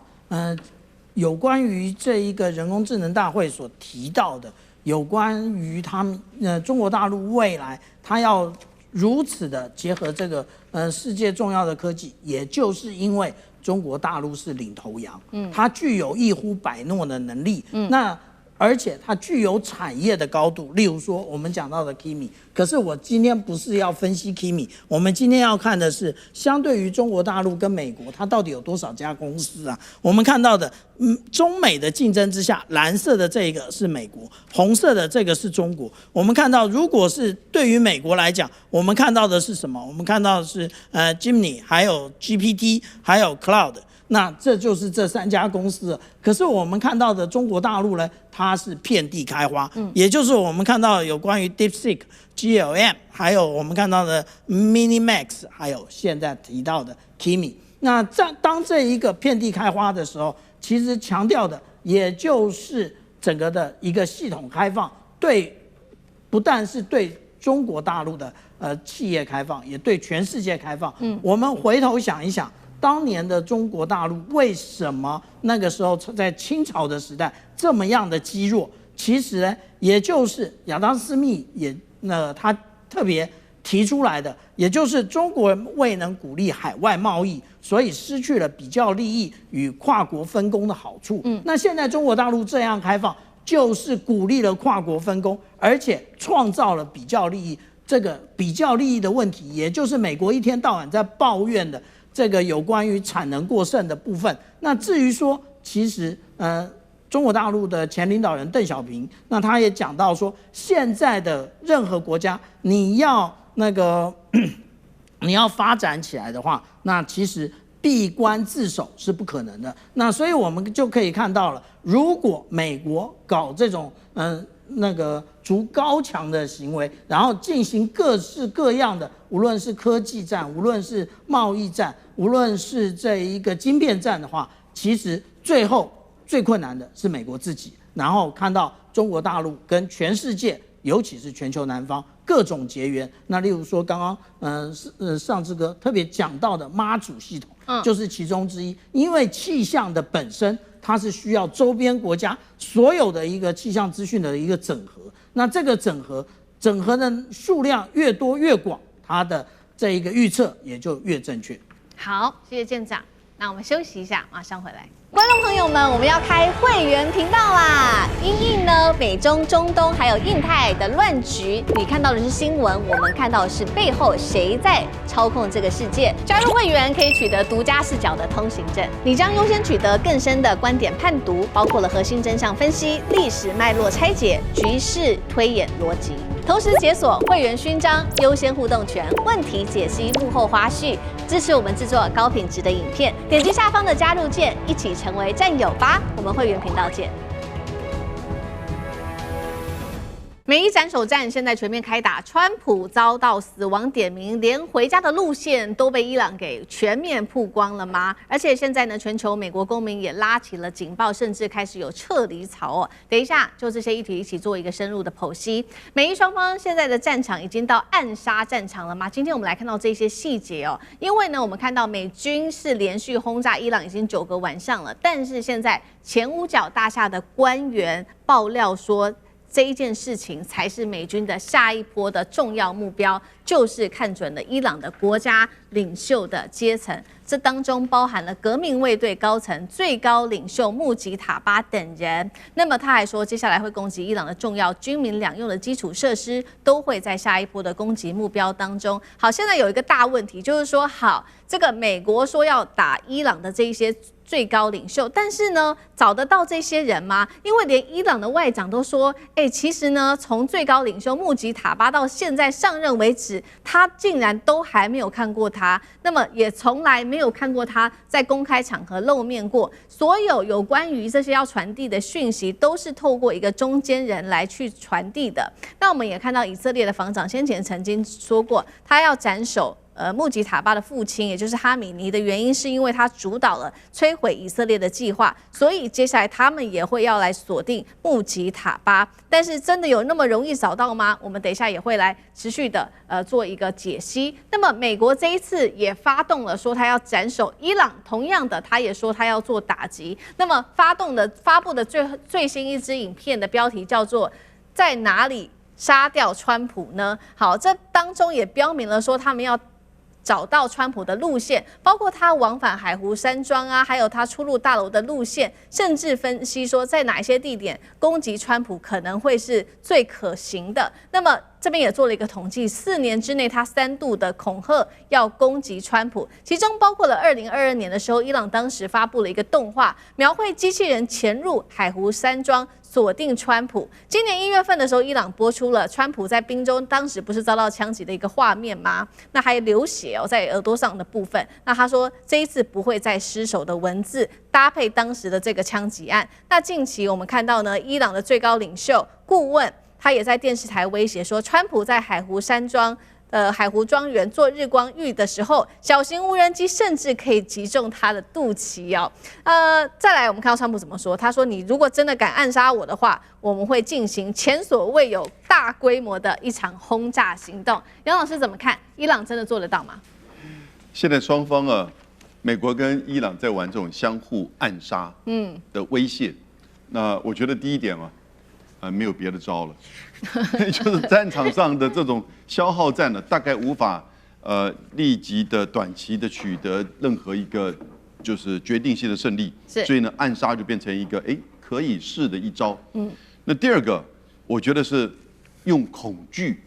有關於這一個人工智能大會所提到的，有關於他們中國大陸未來他要如此的結合這個世界重要的科技，也就是因為中国大陸是領頭羊，它具有一呼百諾的能力，那而且它具有產業的高度，例如說我們講到的 Kimi。可是我今天不是要分析 Kimi， 我們今天要看的是相对于中国大陸跟美國，它到底有多少家公司啊？我們看到的，中美的競爭之下，藍色的這個是美國，紅色的這個是中國。我們看到，如果是對於美國來講，我們看到的是什麼？我們看到的是Gemini， 還有 GPT， 還有 Cloud。那這就是這3家公司了。可是我們看到的中国大陸呢，它是遍地開花，也就是我們看到有關於 DeepSeek、GLM， 還有我們看到的 MiniMax， 還有現在提到的 Kimi。那當這一個遍地開花的時候，其實強調的也就是整個的一個系統開放，不但是對中國大陸的企業開放，也對全世界開放。我們回頭想一想。當年的中國大陸為什麼那個時候在清朝的時代這麼樣的積弱？其實呢，也就是亞當斯密他特別提出來的，也就是中國未能鼓勵海外貿易，所以失去了比較利益與跨國分工的好處。那現在中國大陸這樣開放，就是鼓勵了跨國分工，而且創造了比較利益。這個比較利益的問題，也就是美國一天到晚在抱怨的。這個有關於產能過剩的部分，那至於說，其實中國大陸的前領導人鄧小平，那他也講到說，現在的任何國家，你要發展起來的話，那其實閉關自守是不可能的。那所以我們就可以看到了，如果美國搞這種築高牆的行為，然後進行各式各樣的，無論是科技戰，無論是貿易戰，無論是這一個晶片戰的話，其實最後最困難的是美國自己。然後看到中國大陸跟全世界，尤其是全球南方各種結緣。那例如說剛剛尚志哥特別講到的媽祖系統，就是其中之一。因為氣象的本身，它是需要周邊國家所有的一個氣象資訊的一個整合。那這個整合的數量越多越廣，它的這一個預測也就越正確。好，謝謝艦長。那我們休息一下，馬上回來。觀眾朋友們，我們要開會員頻道啦！因應呢美中、中東還有印太的亂局，你看到的是新聞，我們看到的是背後誰在操控這個世界。加入會員可以取得獨家視角的通行證，你將優先取得更深的觀點判讀，包括了核心真相分析、歷史脈絡拆解、局勢推演邏輯。同時解鎖會員勳章、優先互動權、問題解析、幕後花絮，支持我們制作高品質的影片。點擊下方的加入鍵，一起成為戰友吧！我們會員頻道見。美伊斬首戰現在全面開打，川普遭到死亡點名，連回家的路線都被伊朗給全面曝光了嗎？而且現在呢，全球美國公民也拉起了警報，甚至開始有撤離潮哦。等一下就这些議題一起做一個深入的剖析。美伊雙方現在的戰場已經到暗殺戰場了嗎？今天我們來看到這些細節哦。因為呢，我們看到美軍是連續轟炸伊朗已經9個晚上了，但是現在前五角大廈的官員爆料說，這一件事情才是美軍的下一波的重要目標，就是看準了伊朗的國家領袖的階層，這當中包含了革命衛隊高層、最高領袖穆吉塔巴等人。那麼他還說，接下來會攻擊伊朗的重要軍民兩用的基礎設施，都會在下一波的攻擊目標當中。好，現在有一個大問題，就是說，好，這個美國說要打伊朗的這一些最高領袖，但是呢，找得到這些人嗎？因為連伊朗的外長都說，其實呢，從最高領袖穆吉塔巴到現在上任為止，他竟然都還沒有看過他，那麼也從來沒有看過他在公開場合露面過。所有關於這些要傳遞的訊息，都是透過一個中間人來去傳遞的。那我們也看到以色列的防長先前曾經說過，他要斬首穆吉塔巴的父親，也就是哈米尼的原因，是因為他主導了摧毀以色列的計劃，所以接下來他們也會要來鎖定穆吉塔巴。但是真的有那麼容易找到嗎？我們等一下也會來持續的做一個解析。那麼美國這一次也發動了說他要斬首伊朗，同樣的他也說他要做打擊。那麼發布的最新一支影片的標題叫做在哪裡殺掉川普呢？好，這當中也標明了說他們要找到川普的路線，包括他往返海湖山莊啊，還有他出入大樓的路線，甚至分析說在哪一些地點攻擊川普可能會是最可行的。那麼這邊也做了一個統計，4年之內他3度的恐嚇要攻擊川普，其中包括了2022年的時候，伊朗當時發布了一個動畫，描繪機器人潛入海湖山莊鎖定川普。今年1月份的時候，伊朗播出了川普在賓州當時不是遭到槍擊的一個畫面嗎？那還流血在耳朵上的部分。那他說這一次不會再失手的文字搭配當時的這個槍擊案。那近期我們看到呢，伊朗的最高領袖顧問他也在電視台威脅說，川普在海湖山莊海湖莊園做日光浴的時候，小型無人機甚至可以擊中他的肚臍哦。再來我們看到川普怎麼說，他說你如果真的敢暗殺我的話，我們會進行前所未有大規模的一場轟炸行動。楊老師怎麼看？伊朗真的做得到嗎？現在雙方啊，美國跟伊朗在玩這種相互暗殺的威脅。那我覺得第一點沒有別的招了，就是戰場上的這種消耗戰呢，大概無法立即的短期的取得任何一個就是決定性的勝利，所以呢，暗殺就变成一個可以試的一招。那第二個，我覺得是用恐懼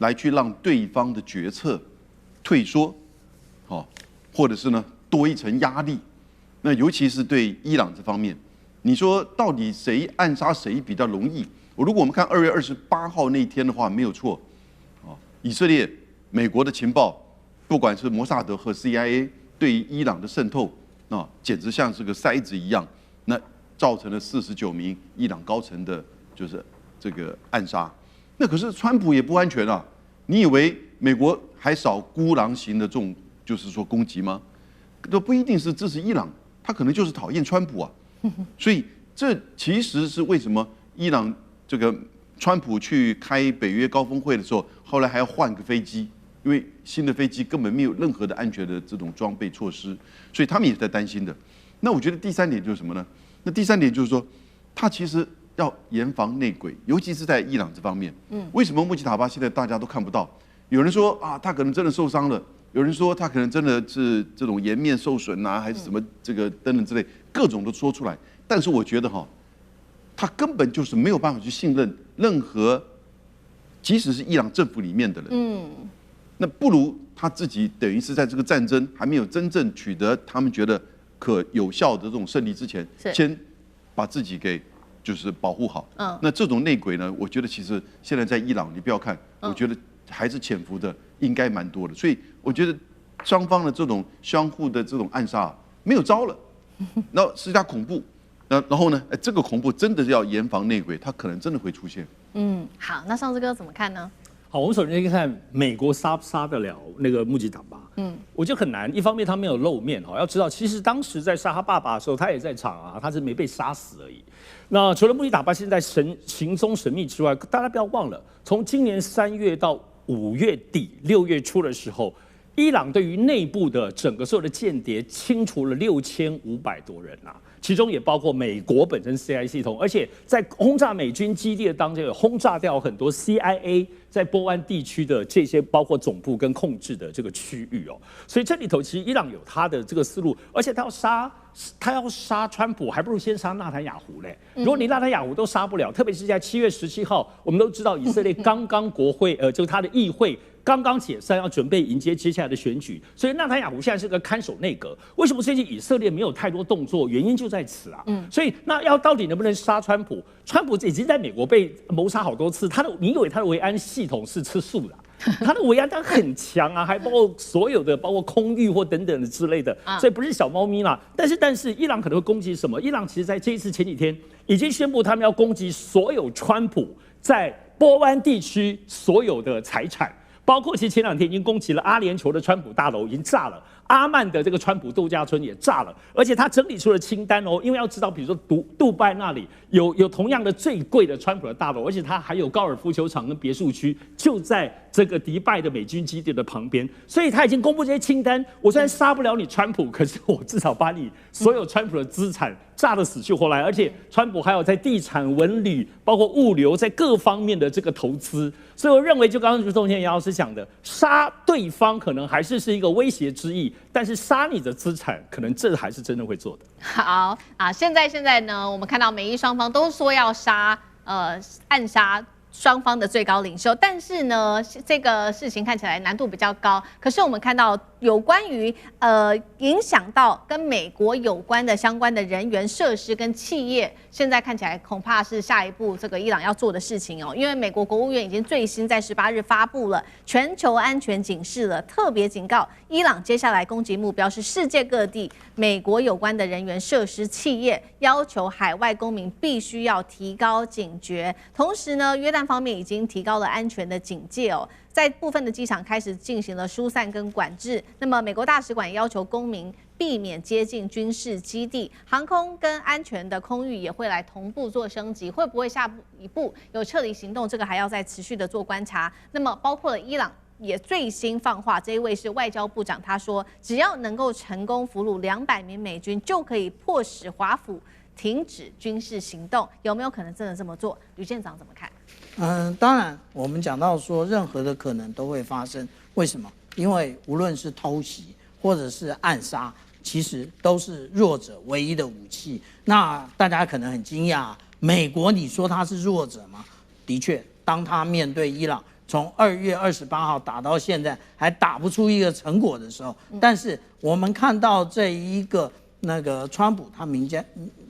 來去讓對方的決策退縮，或者是呢多一層壓力。那尤其是對伊朗這方面。你說到底誰暗殺誰比較容易？如果我們看2月28號那一天的話，沒有錯，以色列、美國的情報，不管是摩薩德和 CIA 對於伊朗的滲透，簡直像是個篩子一樣，那造成了49名伊朗高層的，就是這個暗殺。那可是川普也不安全啊！你以為美國還少孤狼型的這種，就是說攻擊嗎？這不一定是支持伊朗，他可能就是討厭川普啊。所以這其實是為什麼伊朗這個川普去開北約高峰會的時候，後來還要換個飛機，因為新的飛機根本沒有任何的安全的這種裝備措施，所以他們也在擔心的。那我覺得第三點就是什麼呢？那第三點就是說，他其實要嚴防內鬼，尤其是在伊朗這方面。為什麼穆吉塔巴現在大家都看不到？有人說啊，他可能真的受傷了。有人說他可能真的是這種顏面受損啊，還是什麼這個等等之類，各種都說出來。但是我覺得他根本就是沒有辦法去信任任何，即使是伊朗政府裡面的人。那不如他自己等於是在這個戰爭還沒有真正取得他們覺得可有效的這種勝利之前，先把自己給就是保護好。那這種內鬼呢，我覺得其實現在在伊朗，你不要看，我覺得還是潛伏的應該蠻多的。所以我覺得雙方的這種相互的這種暗殺沒有招了，然後施加恐怖，然後呢，這個恐怖真的是要嚴防內鬼，它可能真的會出現。好，那尚志哥怎麼看呢？好，我們首先看美國殺不殺得了那個穆吉塔巴。我覺得很難。一方面他沒有露面要知道，其實當時在殺他爸爸的時候，他也在場啊，他是沒被殺死而已。那除了穆吉塔巴現在行踪神秘之外，大家不要忘了，從今年3月到5月底、6月初的時候，伊朗對于內部的整個所有的間諜清除了6500多人啊，其中也包括美國本身 CIA 系統，而且在轟炸美軍基地的當中，也轟炸掉很多 CIA 在波灣地區的這些包括總部跟控制的這個區域哦。所以這裡頭其實伊朗有他的這個思路，而且他要殺川普，還不如先殺納坦雅胡嘞。如果你納坦雅胡都殺不了，特別是在7月17號，我們都知道以色列剛剛國會就是他的議會剛剛解散，要準備迎接接下來的選舉，所以納坦雅胡現在是個看守內閣。為什麼最近以色列沒有太多動作？原因就在此啊。所以那到底能不能殺川普？川普已经在美國被謀殺好多次，你以為他的維安系統是吃素的？他的維安當然很強啊，還包括所有的，包括空域或等等的之類的，所以不是小貓咪啦。但是伊朗可能会攻擊什麼？伊朗其實在這一次前幾天已經宣布，他們要攻擊所有川普在波灣地區所有的財產，包括其實前2天已經攻擊了阿聯酋的川普大樓，已經炸了。阿曼的這個川普度假村也炸了，而且他整理出了清单哦，因為要知道，比如說杜拜那裡有同樣的最貴的川普的大樓，而且它還有高爾夫球場跟別墅區，就在這個迪拜的美軍基地的旁邊，所以他已經公布這些清單。我雖然殺不了你川普，可是我至少把你所有川普的資產炸得死去活來，而且川普還有在地產、文旅、包括物流在各方面的這個投資，所以我認為就剛剛中天楊老師講的，殺對方可能還是一個威脅之意。但是殺你的資產，可能這還是真的會做的。好啊，現在呢，我們看到美伊雙方都說要暗殺双方的最高領袖，但是呢，這個事情看起來難度比較高。可是我們看到有關於影響到跟美國有關的相關的人員、設施跟企業，現在看起來恐怕是下一步這個伊朗要做的事情哦。因為美國國務院已經最新在18日發布了全球安全警示了，特別警告伊朗接下來攻擊目標是世界各地美國有關的人員、設施、企業，要求海外公民必須要提高警覺。同時呢，約旦方面已經提高了安全的警戒哦。在部分的机場開始進行了疏散跟管制，那麼美國大使館也要求公民避免接近軍事基地，航空跟安全的空域也會來同步做升級，會不會下一步有撤離行動？這個還要再持續的做觀察。那麼包括了伊朗也最新放話，這一位是外交部長，他說只要能夠成功俘虜200名美軍，就可以迫使華府停止軍事行動。有沒有可能真的這麼做？呂艦長怎麼看？當然，我們講到說，任何的可能都會發生。為什麼？因為無論是偷襲或者是暗殺，其實都是弱者唯一的武器。那大家可能很驚訝，美國你說他是弱者嗎？的確，當他面對伊朗，從2月28號打到現在，還打不出一個成果的時候，但是我們看到這一個川普，他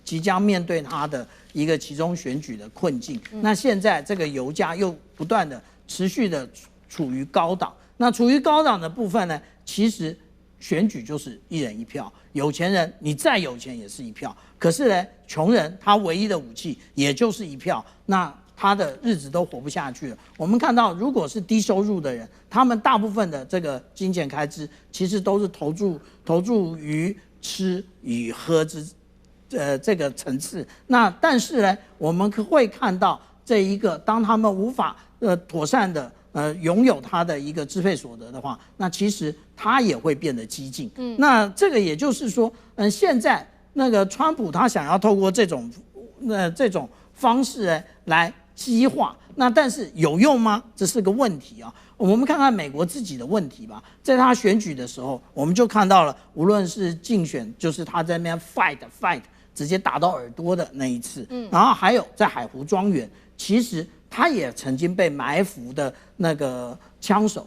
即將面對他的一個期中選舉的困境。那現在這個油價又不斷的持續的處於高檔。那處於高檔的部分呢，其實選舉就是一人一票，有錢人你再有錢也是一票。可是呢，窮人他唯一的武器也就是一票，那他的日子都活不下去了。我們看到，如果是低收入的人，他們大部分的這個金錢開支其實都是投注於吃與喝這個層次。那但是呢，我們會看到這一個，當他們無法妥善的擁有他的一個支配所得的話，那其實他也會變得激進。那這個也就是說，現在川普他想要透過這種方式呢來激化，那但是有用嗎？這是個問題啊。我們看看美國自己的問題吧。在他選舉的時候，我們就看到了，無論是競選，就是他在那邊 fight，直接打到耳朵的那一次，然後還有在海湖莊園，其實他也曾經被埋伏的那個槍手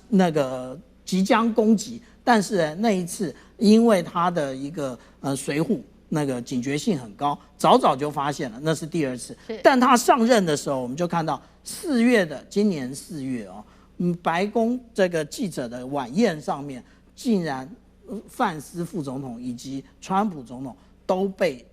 那個即將攻擊，但是呢，那一次因為他的一個隨扈那個警覺性很高，早就發現了，那是第2次。但他上任的時候，我們就看到今年4月哦，白宮這個記者的晚宴上面，竟然范斯副總統以及川普總統都被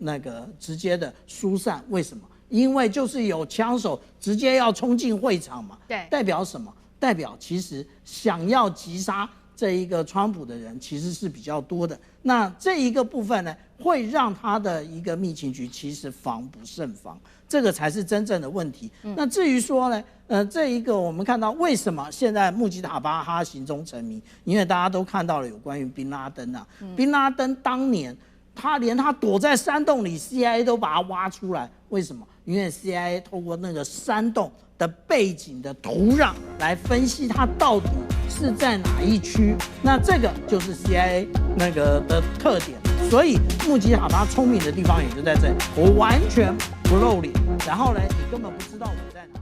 直接的疏散。為什麼？因為就是有槍手直接要衝進會場嘛。對，代表什麼？代表其實想要擊殺這一個川普的人其實是比較多的。那這一個部分呢，會讓他的一個密情局其實防不勝防，這個才是真正的問題。那至於說呢，這一個我們看到為什麼現在穆吉塔巴哈行蹤成謎，因為大家都看到了有關於賓拉登啊，賓拉登當年他連他躲在山洞裡 CIA 都把他挖出來，為什麼？因為 CIA 透過那個山洞的背景的土壤來分析它到底是在哪一區，那這個就是 CIA 那個的特點。所以穆基塔他聰明的地方也就在這裡，我完全不露臉，然後呢，你根本不知道我在哪。